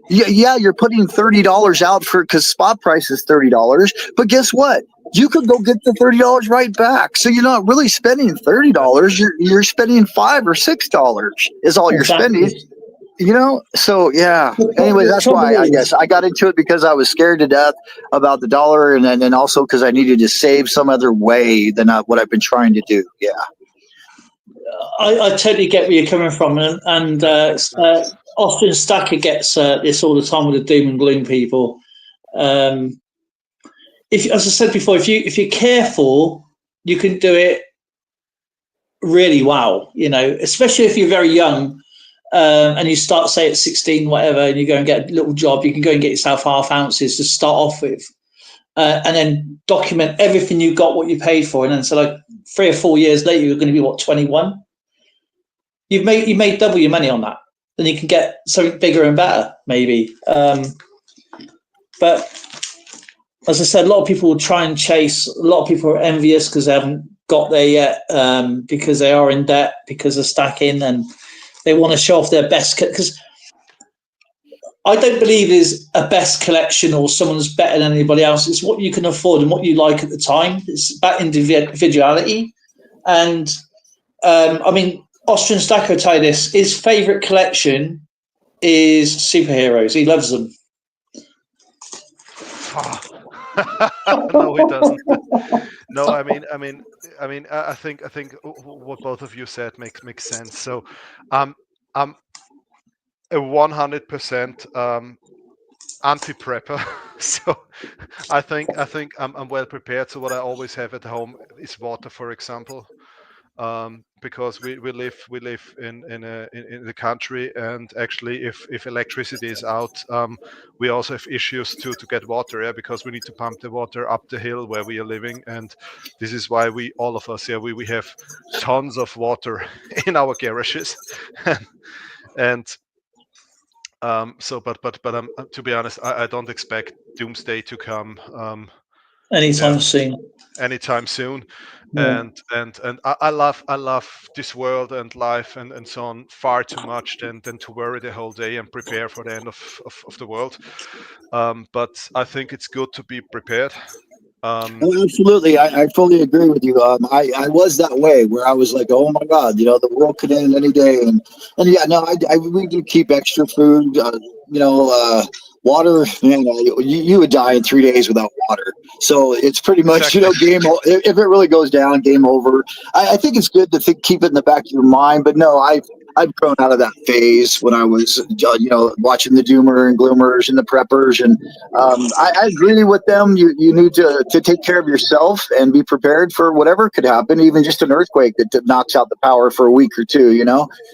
Yeah, you're putting $30 out because spot price is $30. But guess what? You could go get the $30 right back. So you're not really spending $30. You're spending $5 or $6 is all you're spending. So yeah. Anyway, that's why I guess I got into it, because I was scared to death about the dollar, and then also because I needed to save some other way than what I've been trying to do. Yeah. I totally get where you're coming from, and Austin Stacker gets this all the time with the doom and gloom people. If, as I said before, if you're careful, you can do it really well. Especially if you're very young. And you start, say, at 16, whatever, and you go and get a little job, you can go and get yourself 0.5 ounces to start off with, and then document everything you got, what you paid for, and then so like 3 or 4 years later, you're going to be 21. You made double your money on that. Then you can get something bigger and better, maybe. But as I said, a lot of people will try and chase. A lot of people are envious because they haven't got there yet, because they are in debt, because they're stacking, and they want to show off their best, because I don't believe there's a best collection or someone's better than anybody else. It's what you can afford and what you like at the time. It's about individuality. And I mean, Austrian Stacker will tell you this, his favourite collection is superheroes. He loves them. No, he doesn't. No, I think what both of you said makes sense. So, I'm a 100% anti-prepper. So, I think I'm well prepared. So, what I always have at home is water, for example. Because we live in the country, and actually if electricity is out, we also have issues to get water, because we need to pump the water up the hill where we are living, and this is why we have tons of water in our garages. And but to be honest, I don't expect doomsday to come anytime soon. Yeah. And I love this world and life and so on far too much than to worry the whole day and prepare for the end of the world. But I think it's good to be prepared. Absolutely, I fully agree with you. I was that way, where I was like, oh my God, the world could end any day, and yeah, no, we do keep extra food. Water, you would die in 3 days without water. So it's pretty much, game. If it really goes down, game over. I think it's good to keep it in the back of your mind. But no, I'd grown out of that phase when I was, watching the doomer and gloomers and the preppers, and I agree with them. You need to take care of yourself and be prepared for whatever could happen, even just an earthquake that knocks out the power for a week or two.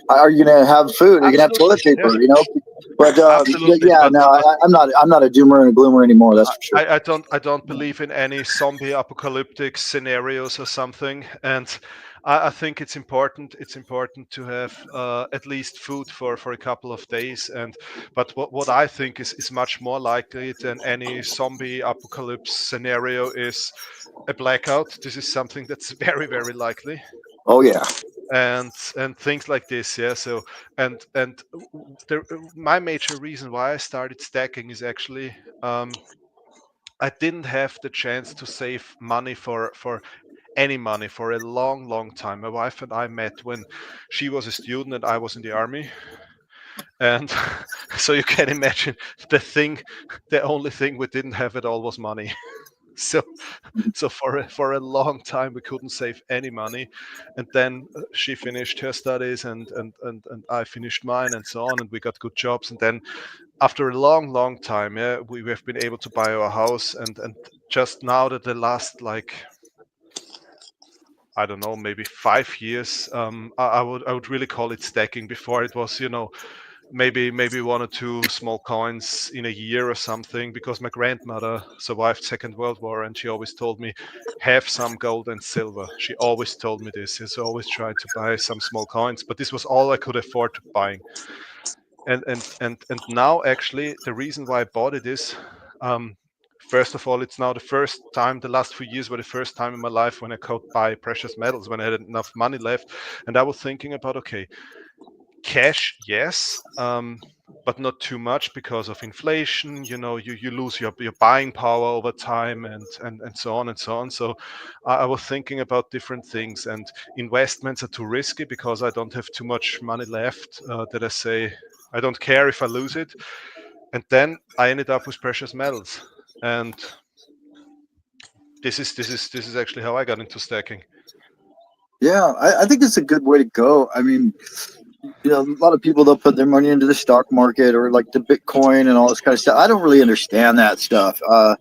Are you going to have food? Are you going to have Absolutely, toilet yeah, paper? But absolutely. yeah, no, But I'm not a doomer and a gloomer anymore. That's for sure. I don't believe in any zombie apocalyptic scenarios or something. And I think it's important to have at least food for a couple of days. And but what I think is much more likely than any zombie apocalypse scenario is a blackout. This is something that's very likely. Oh yeah. And things like this, yeah. So and my major reason why I started stacking is actually, I didn't have the chance to save money for any money for a long time. My wife and I met when she was a student and I was in the army, and so you can imagine the only thing we didn't have at all was money. So for a long time we couldn't save any money, and then she finished her studies, and I finished mine, and so on, and we got good jobs, and then after a long time, yeah, we have been able to buy our house, and just now that the last, like, I don't know, maybe 5 years, I would really call it stacking. Before it was, maybe one or two small coins in a year or something, because my grandmother survived Second World War, and she always told me, have some gold and silver. She always told me this. She always tried to buy some small coins, but this was all I could afford to buying. And now, actually, the reason why I bought it is, um, first of all, it's now the first time. The last few years were the first time in my life when I could buy precious metals, when I had enough money left. And I was thinking about, okay, cash, yes, but not too much because of inflation. You lose your buying power over time, and so on and so on. So I was thinking about different things, and investments are too risky because I don't have too much money left, that I say I don't care if I lose it. And then I ended up with precious metals, and this is actually how I got into stacking. Yeah, I think it's a good way to go. I mean, a lot of people, they'll put their money into the stock market or like the Bitcoin and all this kind of stuff. I don't really understand that stuff. I,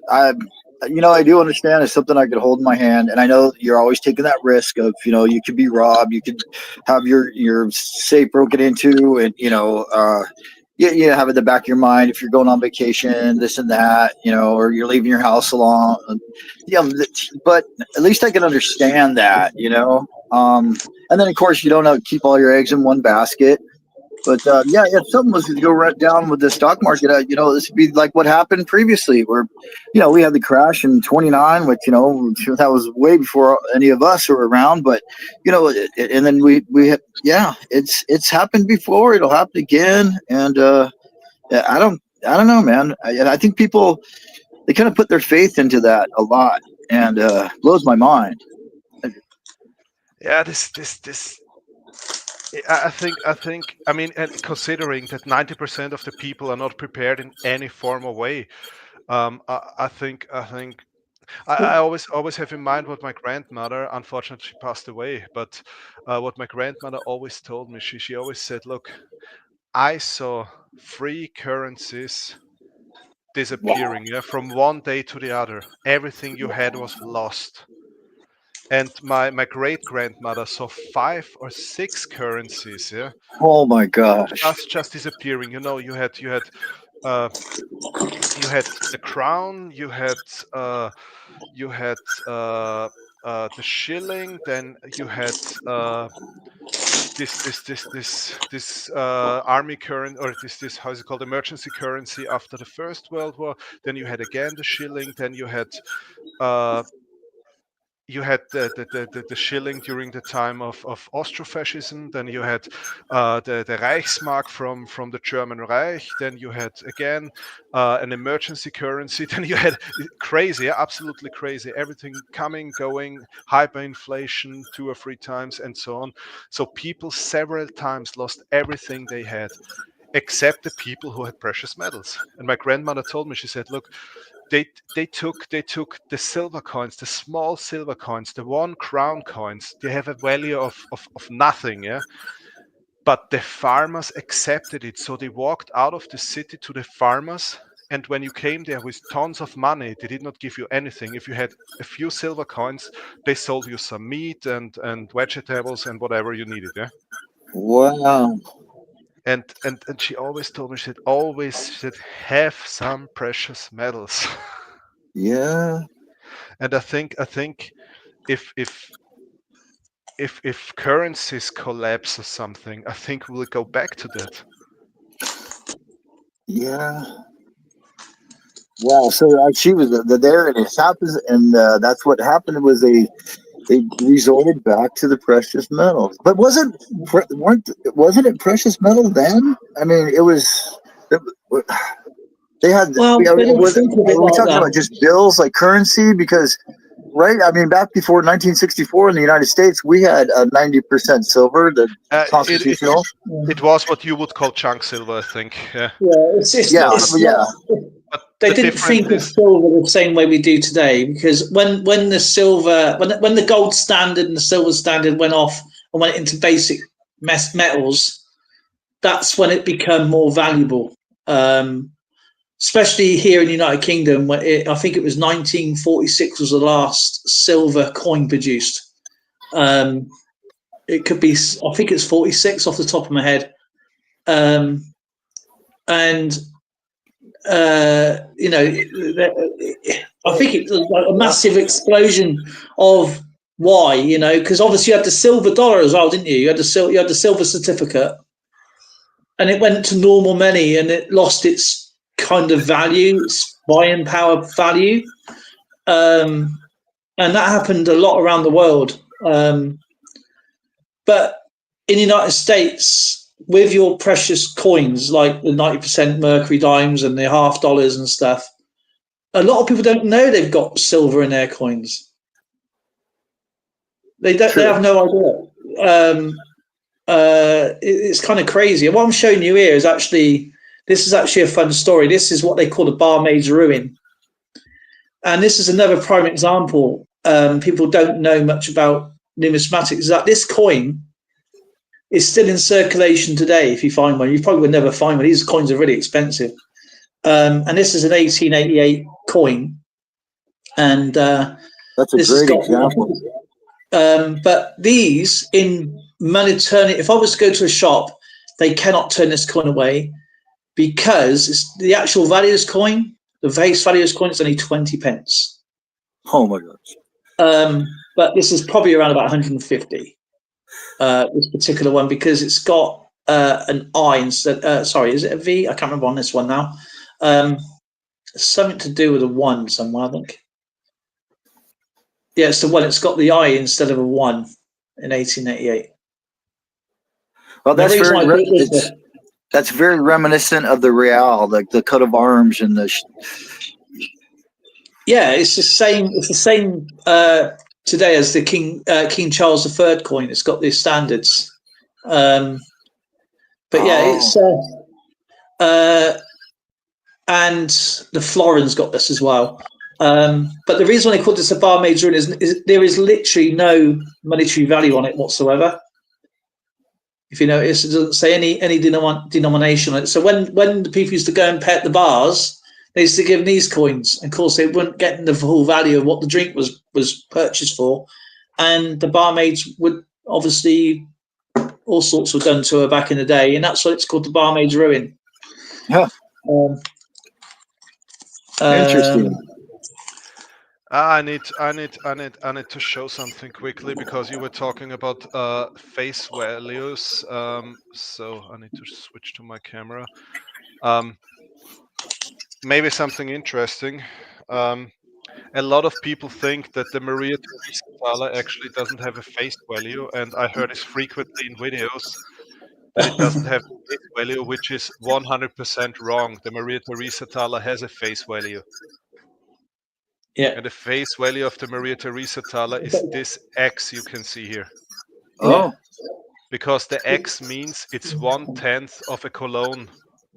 I, I do understand it's something I could hold in my hand, and I know you're always taking that risk of, you could be robbed, you could have your safe broken into, and you have in the back of your mind if you're going on vacation, this and that, or you're leaving your house alone. Yeah, but at least I can understand that. And then of course you don't keep all your eggs in one basket. But yeah, if something was to go right down with the stock market, this would be like what happened previously, where, we had the crash in '29, which, that was way before any of us were around. But, and then yeah, it's happened before. It'll happen again. And yeah, I don't know, man. I think people, they kind of put their faith into that a lot, and blows my mind. Yeah, this. I mean, and considering that 90% of the people are not prepared in any form or way, I always have in mind what my grandmother, unfortunately, she passed away, but what my grandmother always told me. She always said, "Look, I saw free currencies disappearing, yeah, from one day to the other. Everything you had was lost." And my great grandmother saw 5 or 6 currencies, yeah, Oh my gosh. just disappearing. Uh, you had the crown, you had the shilling, then you had this army current, or this, how's it called, emergency currency after the First World War. Then you had again the shilling. Then uh, you had the shilling during the time of Austrofascism. Then you had the Reichsmark from the German Reich. Then you had again an emergency currency. Then you had crazy, absolutely crazy, everything coming, going, hyperinflation 2 or 3 times, and so on. So people several times lost everything they had, except the people who had precious metals. And my grandmother told me, she said, "Look, they took the silver coins, the small silver coins, the 1 crown coins. They have a value of nothing, yeah. But the farmers accepted it, so they walked out of the city to the farmers. And when you came there with tons of money, they did not give you anything. If you had a few silver coins, they sold you some meat and vegetables and whatever you needed, yeah. Wow. And she always told me, she said, have some precious metals. Yeah. And I think if currencies collapse or something, I think we'll go back to that. Yeah. Wow. So she was there, and it happens, and that's what happened. Was they resorted back to the precious metals. But wasn't it precious metal then? I mean, it was. They had. Well, they didn't think of it Are we like talking that. about just bills, like currency? Because, right? I mean, back before 1964 in the United States, we had 90% silver, the constitutional. It was what you would call junk silver, I think. Yeah. Yeah, But they the didn't difference think of is, silver the same way we do today, because when the gold standard and the silver standard went off and went into basic metals, that's when it became more valuable. Especially here in the United Kingdom, I think it was 1946 was the last silver coin produced. It could be, I think it's 46 off the top of my head. And you know, I think it's like a massive explosion of why, you know, because obviously you had the silver dollar as well, didn't you? You had the silver certificate, and it went to normal money, and it lost its kind of value, its buying power value, and that happened a lot around the world. But in the United States, with your precious coins like the 90% mercury dimes and the $half and stuff, a lot of people don't know they've got silver in their coins. They don't. True. They have no idea. It's kind of crazy. And what I'm showing you here is actually a fun story. This is what they call the barmaid's ruin, and this is another prime example. People don't know much about numismatics. Is that this coin is still in circulation today. If you find one, you probably would never find one. These coins are really expensive. And this is an 1888 coin, and that's a great example. But these in money turning, if I was to go to a shop, they cannot turn this coin away because it's the actual value of this coin. The face value of this coin is only 20 pence. Oh my gosh! But this is probably around about 150. This particular one, because it's got an I instead. Sorry, is it a V? I can't remember on this one now. Something to do with a 1 somewhere, I think. Yeah, it's the one. It's got the I instead of a 1 in 1888. Well, that's very reminiscent of the real, like the coat of arms and the. Yeah, it's the same. It's the same today as the King Charles III coin. It's got these standards. But yeah, it's and the florin's got this as well. But the reason why they call this a barmaid's ruin is there is literally no monetary value on it whatsoever. If you notice, it doesn't say any denomination on it. So when the people used to go and pay at the bars, they used to give them these coins. And of course, they weren't getting the full value of what the drink was purchased for. And the barmaids would obviously, all sorts were done to her back in the day, and that's what it's called, the barmaid's ruin. Yeah. Interesting. I need to show something quickly because you were talking about face values. So I need to switch to my camera. Maybe something interesting. A lot of people think that the Maria Theresa thaler actually doesn't have a face value, and I heard this frequently in videos that it doesn't have a face value, which is 100% wrong. The Maria Theresa thaler has a face value. Yeah. And the face value of the Maria Theresa thaler is this X you can see here. Oh. Because the X means it's 1/10 of a Cologne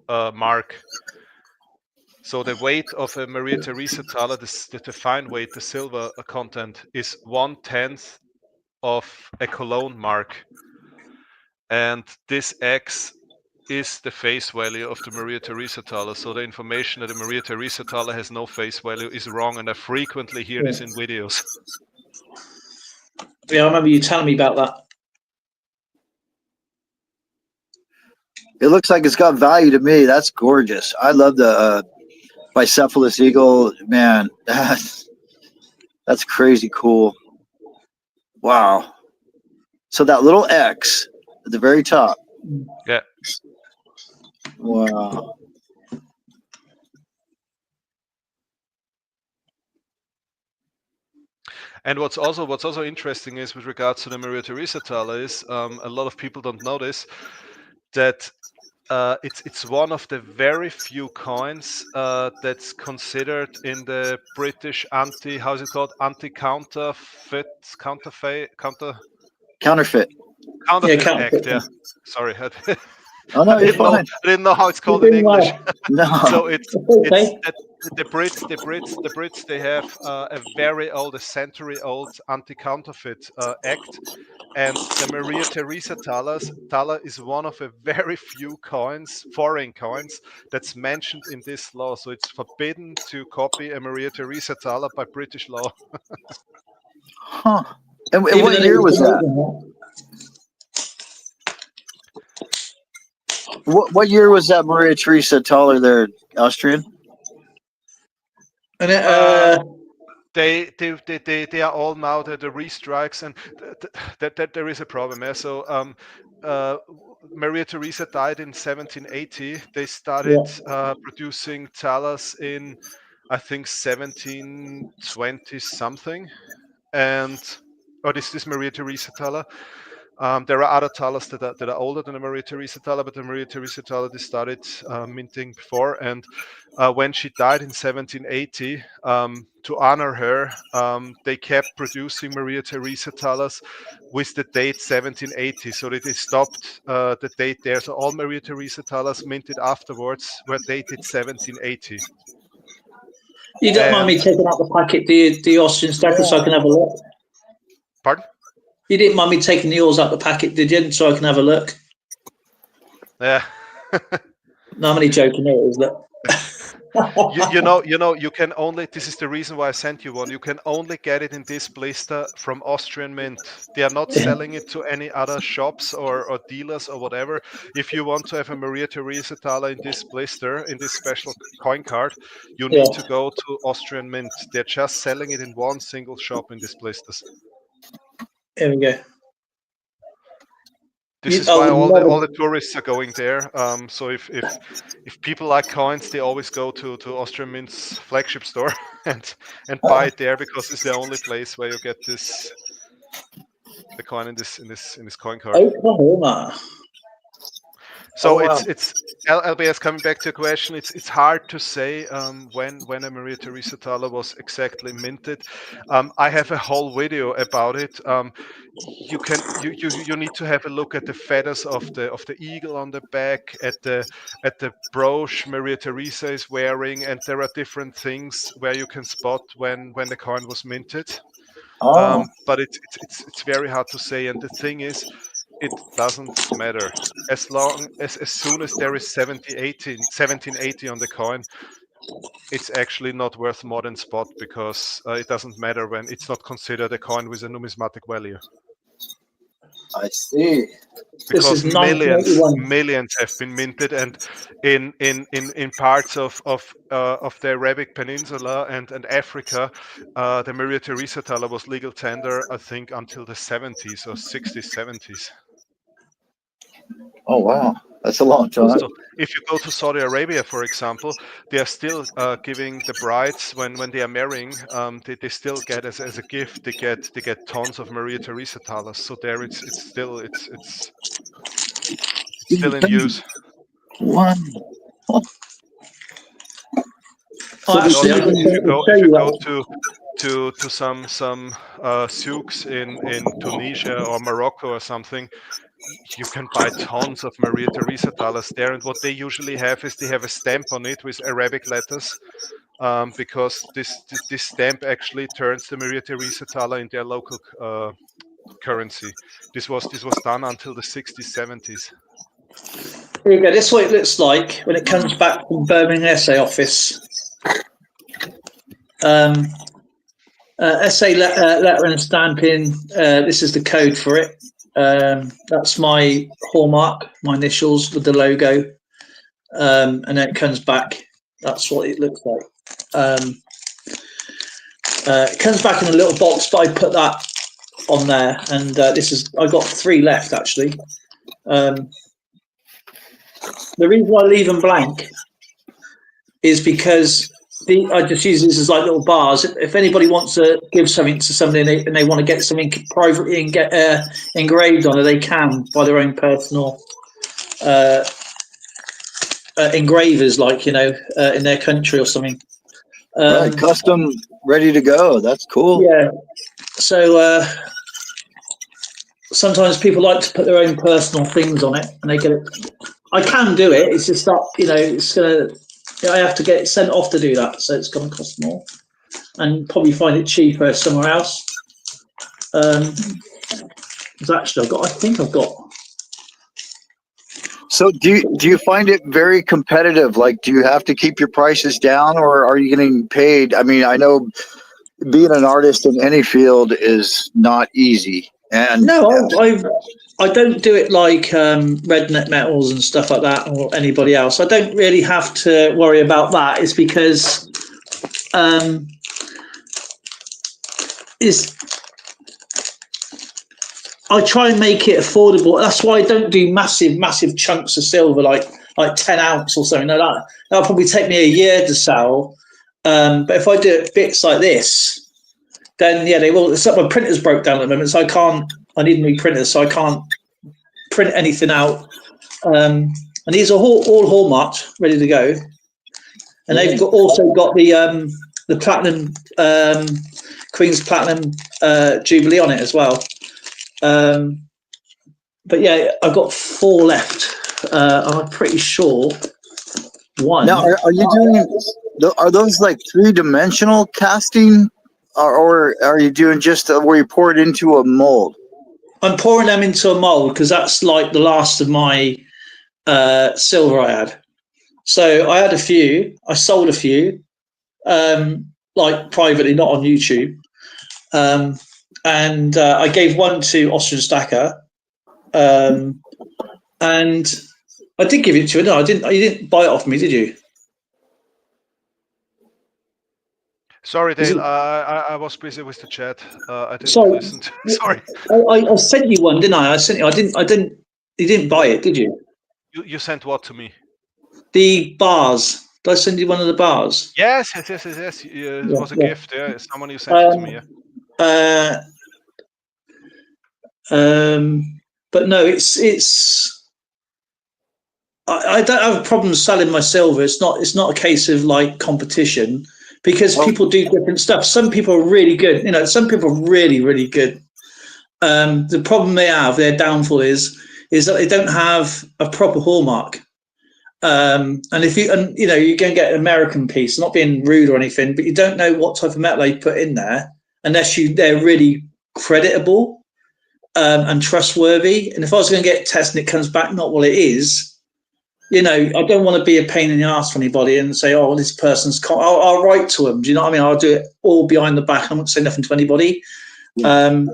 mark. So the weight of a Maria Theresa thaler, the fine weight, the silver content, is 1/10 of a Cologne mark, and this X is the face value of the Maria Theresa thaler. So the information that the Maria Theresa thaler has no face value is wrong, and I frequently hear this in videos. Yeah, I remember you telling me about that. It looks like it's got value to me. That's gorgeous. I love the bicephalous eagle. Man, that's crazy cool. Wow. So that little X at the very top. Yeah. Wow. And what's also interesting is, with regards to the Maria Theresa thaler, is a lot of people don't notice that it's one of the very few coins that's considered in the British counterfeit act. Yeah, sorry. Oh no, I didn't know how it's called in English. No. So it's the Brits they have a very old, a century-old anti-counterfeit act, and the Maria Theresa thaler is one of a very few coins, foreign coins, that's mentioned in this law. So it's forbidden to copy a Maria Theresa thaler by British law. Huh. And what year was that? What year was that Maria Theresa thaler there, Austrian? And they are all now the restrikes, and that there is a problem. Yeah? So Maria Theresa died in 1780. They started producing thalers in, I think, 1720 something, and this Maria Theresa thaler. There are other thalers that are older than the Maria Theresa thaler, but the Maria Theresa thaler they started minting before. And when she died in 1780, to honor her, they kept producing Maria Theresa thalers with the date 1780. So they stopped the date there. So all Maria Theresa thalers minted afterwards were dated 1780. You don't mind me taking out the packet, the Austrian stacker, so I can have a look? Pardon? You didn't mind me taking yours out the packet, did you? So I can have a look. Yeah. No, I'm only joking. It is that. You can only. This is the reason why I sent you one. You can only get it in this blister from Austrian Mint. They are not selling it to any other shops or dealers or whatever. If you want to have a Maria Theresa thaler in this blister, in this special coin card, you need to go to Austrian Mint. They're just selling it in one single shop in these blisters. Here we go. This is why all the tourists are going there. So if people like coins, they always go to Austrian Mint's flagship store and buy it there, because it's the only place where you get the coin in this coin card. Oklahoma. So it's LBS, coming back to your question. It's hard to say when a Maria Theresa thaler was exactly minted. I have a whole video about it. You need to have a look at the feathers of the eagle on the back, at the brooch Maria Theresa is wearing, and there are different things where you can spot when the coin was minted. But it's very hard to say, and the thing is, it doesn't matter. As soon as there is 1780 on the coin, it's actually not worth more than spot, because it doesn't matter when it's not considered a coin with a numismatic value. I see. Because millions have been minted, and in parts of the Arabic Peninsula and Africa, the Maria Theresa thaler was legal tender, I think, until the 70s or 60s, 70s. Oh wow, that's a long time. So if you go to Saudi Arabia, for example, they are still giving the brides, when they are marrying, they still get as a gift, they get tons of Maria Theresa thalers. So there it's still in use. Wow. Also, if you go to some souks in Tunisia or Morocco or something, you can buy tons of Maria Theresa thalers there, and what they usually have is they have a stamp on it with Arabic letters, because this stamp actually turns the Maria Theresa thaler in their local currency. This was done until the 60s, 70s. Here you go. This is what it looks like when it comes back from Birmingham Essay Office. Essay letter and stamping. This is the code for it. That's my hallmark, my initials with the logo, and then it comes back. That's what it looks like. It comes back in a little box, but I put that on there, and this is, I got 3 left actually. The reason why I leave them blank is because I just use this as like little bars. If anybody wants to give something to somebody and they want to get something privately and get engraved on it, they can by their own personal engravers, like, you know, in their country or something. Right, custom, ready to go. That's cool. Yeah. So sometimes people like to put their own personal things on it, and they get it. I can do it. It's just that, you know, it's gonna. I have to get it sent off to do that, so it's going to cost more, and probably find it cheaper somewhere else. Because actually, I think I've got. So do you find it very competitive? Like, do you have to keep your prices down, or are you getting paid? I mean, I know being an artist in any field is not easy. And no, I don't do it like Redneck Metals and stuff like that, or anybody else. I don't really have to worry about that. It's because I try and make it affordable. That's why I don't do massive chunks of silver, like 10 ounce or something like that. That'll probably take me a year to sell. But if I do it bits like this, then yeah, they will. My printer's broke down at the moment, so I need a new printer, so I can't print anything out. And these are all hallmarked, ready to go. And they've also got the platinum Queen's Platinum Jubilee on it as well. But yeah, I've got 4 left. I'm pretty sure one. Now, are you doing? Are those like 3-dimensional casting, or are you doing just where you pour it into a mold? I'm pouring them into a mold because that's like the last of my silver I had. So I had a few. I sold a few, like privately, not on YouTube. And I gave one to Austrian Stacker, and I did give it to you. No, I didn't. You didn't buy it off me, did you? Sorry, Dale. I was busy with the chat. I didn't listen. Sorry. I sent you one, didn't I? I sent you. I didn't. You didn't buy it, did you? You sent what to me? The bars. Did I send you one of the bars? Yes. It was a gift. Yeah, someone you sent it to me. Yeah. But no, it's. I don't have a problem selling my silver. It's not a case of like competition, because people do different stuff. Some people are really good. You know, some people are really, really good. The problem they have, their downfall is that they don't have a proper hallmark. And if you can get an American piece, not being rude or anything, but you don't know what type of metal they put in there unless they're really creditable and trustworthy. And if I was going to get tested and it comes back not what it is, you know, I don't want to be a pain in the ass for anybody and say, oh, well, this person's. I'll write to them. Do you know what I mean? I'll do it all behind the back. I won't say nothing to anybody. Yeah.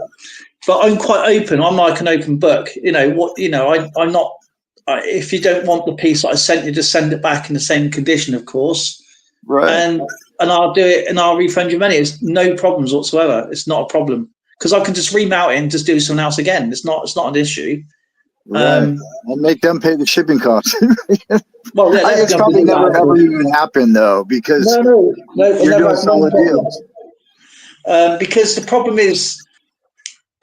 But I'm quite open. I'm like an open book. You know what? You know, I'm not. If you don't want the piece that I sent you, just send it back in the same condition, of course. Right. And I'll do it, and I'll refund your money. It's no problems whatsoever. It's not a problem because I can just remount it and just do something else again. It's not an issue. Right. And make them pay the shipping costs. Well, yeah, it's probably never ever even happened though, because no, you're doing solid deals. Because the problem is,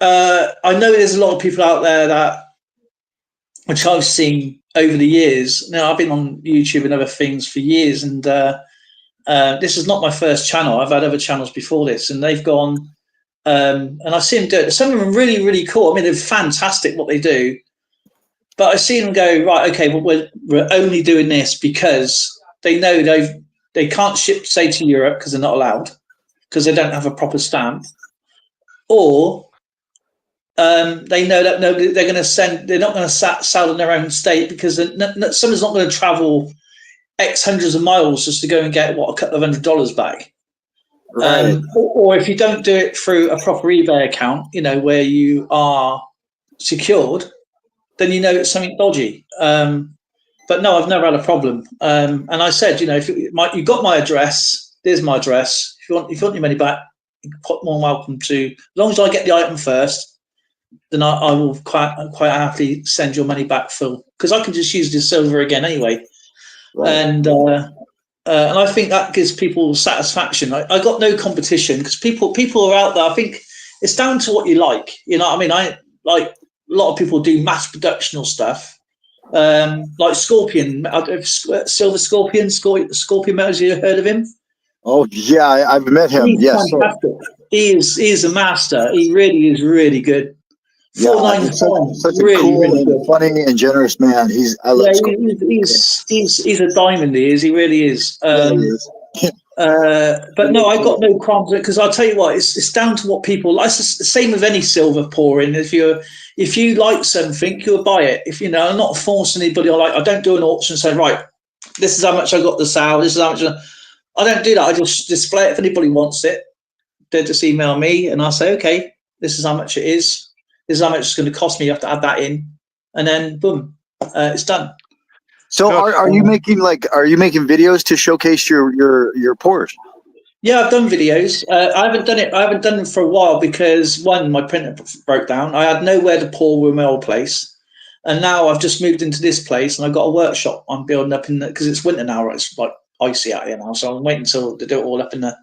I know there's a lot of people out there that, which I've seen over the years. Now I've been on YouTube and other things for years, and This is not my first channel. I've had other channels before this, and they've gone. And I see them do it. Some of them are really, really cool. I mean, they're fantastic what they do. But I see them go, right, okay, well, we're only doing this because they know they can't ship, say, to Europe because they're not allowed, because they don't have a proper stamp. Or they know that they're going to send, they're not going to sell in their own state because someone's not going to travel X hundreds of miles just to go and get, what, a couple of $100 back. Right. Or if you don't do it through a proper eBay account, you know, where you are secured, then you know it's something dodgy. But no, I've never had a problem. And I said, you know, if you got my address, there's my address. If you want your money back, you're more welcome to. As long as I get the item first, then I will quite happily send your money back full, because I can just use the silver again anyway. Right. And I think that gives people satisfaction. I got no competition because people are out there. I think it's down to what you like. You know what I mean? I like a lot of people do mass productional stuff, like Scorpion, Silver Scorpion, Scorpion Metals. You heard of him? Oh yeah, I've met him. He's yes, fantastic. He is a master. He really is really good. Yeah, such a cool, really funny, and generous man. He's a diamond. He really is. But no, I got no qualms with it, because I'll tell you what, it's down to what people like. It's the same with any silver pouring. If you like something, you'll buy it. If you know, I'm not forcing anybody. I don't do an auction and say, right, this is how much I got to sell. This is how much. I don't do that. I just display it. If anybody wants it, they just email me, and I'll say, okay, this is how much it is. This is how much it's going to cost me. You have to add that in, and then boom, it's done. So are you making videos to showcase your pours? Yeah, I've done videos. I haven't done it for a while because, one, my printer broke down. I had nowhere to pour with my old place, and now I've just moved into this place, and I've got a workshop I'm building up in because it's winter now. Right? It's like icy out here now, so I'm waiting until they do it all up in the.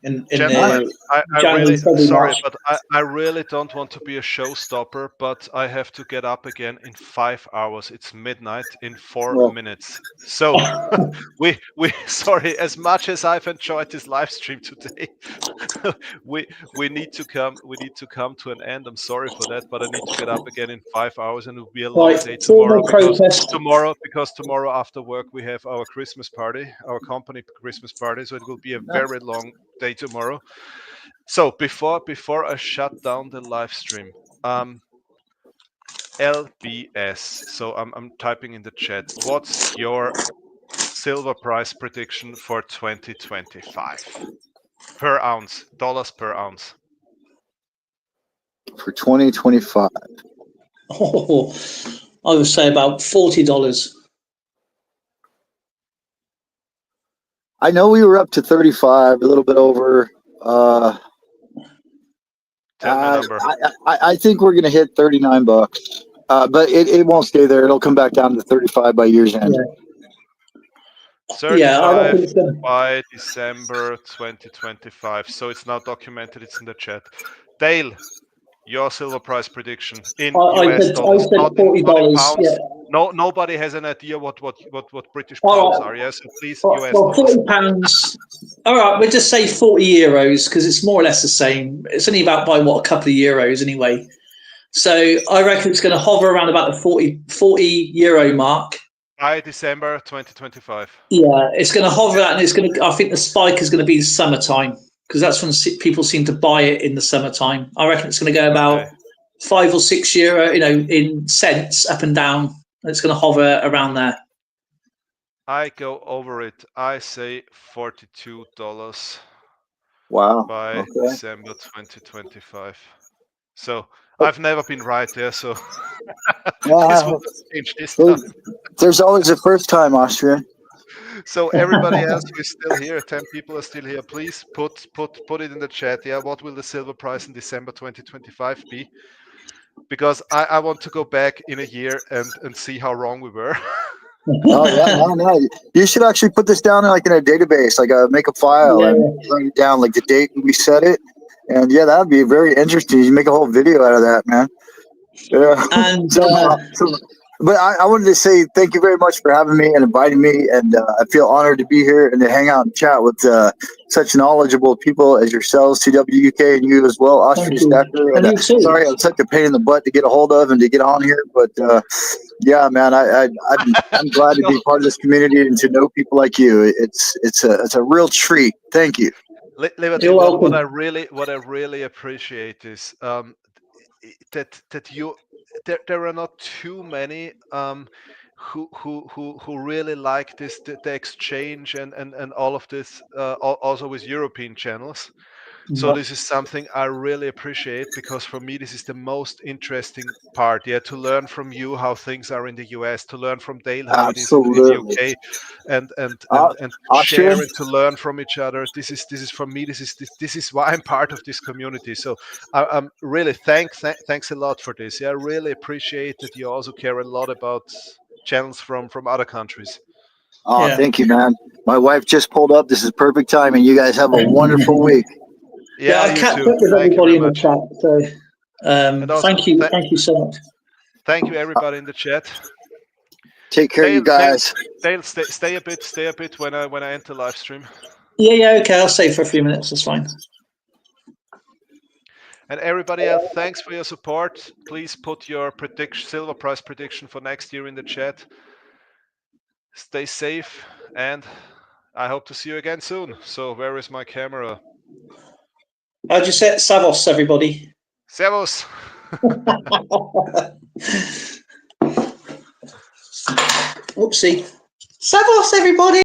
Gentlemen, I really sorry, but I really don't want to be a showstopper, but I have to get up again in 5 hours. It's midnight in 4 minutes. So we sorry, as much as I've enjoyed this live stream today, we need to come to an end. I'm sorry for that, but I need to get up again in 5 hours, and it will be a long day tomorrow because tomorrow after work we have our Christmas party, our company Christmas party, so it will be a very long day tomorrow. So before I shut down the live stream, LBS. So I'm typing in the chat. What's your silver price prediction for 2025 per ounce, dollars per ounce? For 2025. Oh, I would say about $40. I know we were up to 35, a little bit over. I think we're going to hit $39, but it won't stay there. It'll come back down to 35 by year's end. Yeah. 35 by December 2025. So it's now documented. It's in the chat. Dale, your silver price prediction in US dollars, not in pounds. Yeah. No, nobody has an idea what British pounds are. Yes, so please, US dollars. £40. All right, we'll just say 40 euros because it's more or less the same. It's only about by a couple of euros anyway. So I reckon it's going to hover around about the 40 euro mark by December 2025. Yeah, it's going to hover at, and it's going to. I think the spike is going to be summertime, because that's when people seem to buy it in the summertime. I reckon it's going to go about €5 or €6, in cents up and down. And it's going to hover around there. I go over it. I say $42. Wow. By December 2025. So I've never been right there. So this will change this time. There's always a first time, Austrian. So everybody else who is still here, 10 people are still here. Please put it in the chat. Yeah, what will the silver price in December 2025 be? Because I want to go back in a year and see how wrong we were. Oh yeah, no. You should actually put this down in a database, make a file and write it down, the date we set it. And yeah, that would be very interesting. You make a whole video out of that, man. Yeah. And But I wanted to say thank you very much for having me and inviting me, and I feel honored to be here and to hang out and chat with such knowledgeable people as yourselves, CWUK, and you as well, Austrian Stacker. And you too. Sorry, I'm such a pain in the butt to get a hold of and to get on here, but yeah, man, I'm glad to be part of this community and to know people like you. It's a real treat. Thank you. Liberty, what I really appreciate is that you there are not too many who really like this the exchange and all of this also with European channels. So this is something I really appreciate, because for me this is the most interesting part. Yeah, to learn from you how things are in the US, to learn from Dale how it is in the UK, and share and to learn from each other. This is for me. This is why I'm part of this community. So I'm really thanks a lot for this. Yeah, I really appreciate that you also care a lot about channels from other countries. Oh, yeah. Thank you, man. My wife just pulled up. This is perfect timing. You guys have a wonderful week. Yeah, I catch up with everybody in the chat. So thank you so much. Thank you, everybody in the chat. Take care, you guys. Dale, stay a bit when I enter live stream. Yeah, okay. I'll stay for a few minutes. That's fine. And everybody else, thanks for your support. Please put your silver price prediction for next year in the chat. Stay safe, and I hope to see you again soon. So where is my camera? How'd you say it? Savos, everybody. Servus. Oopsie. Savos, everybody.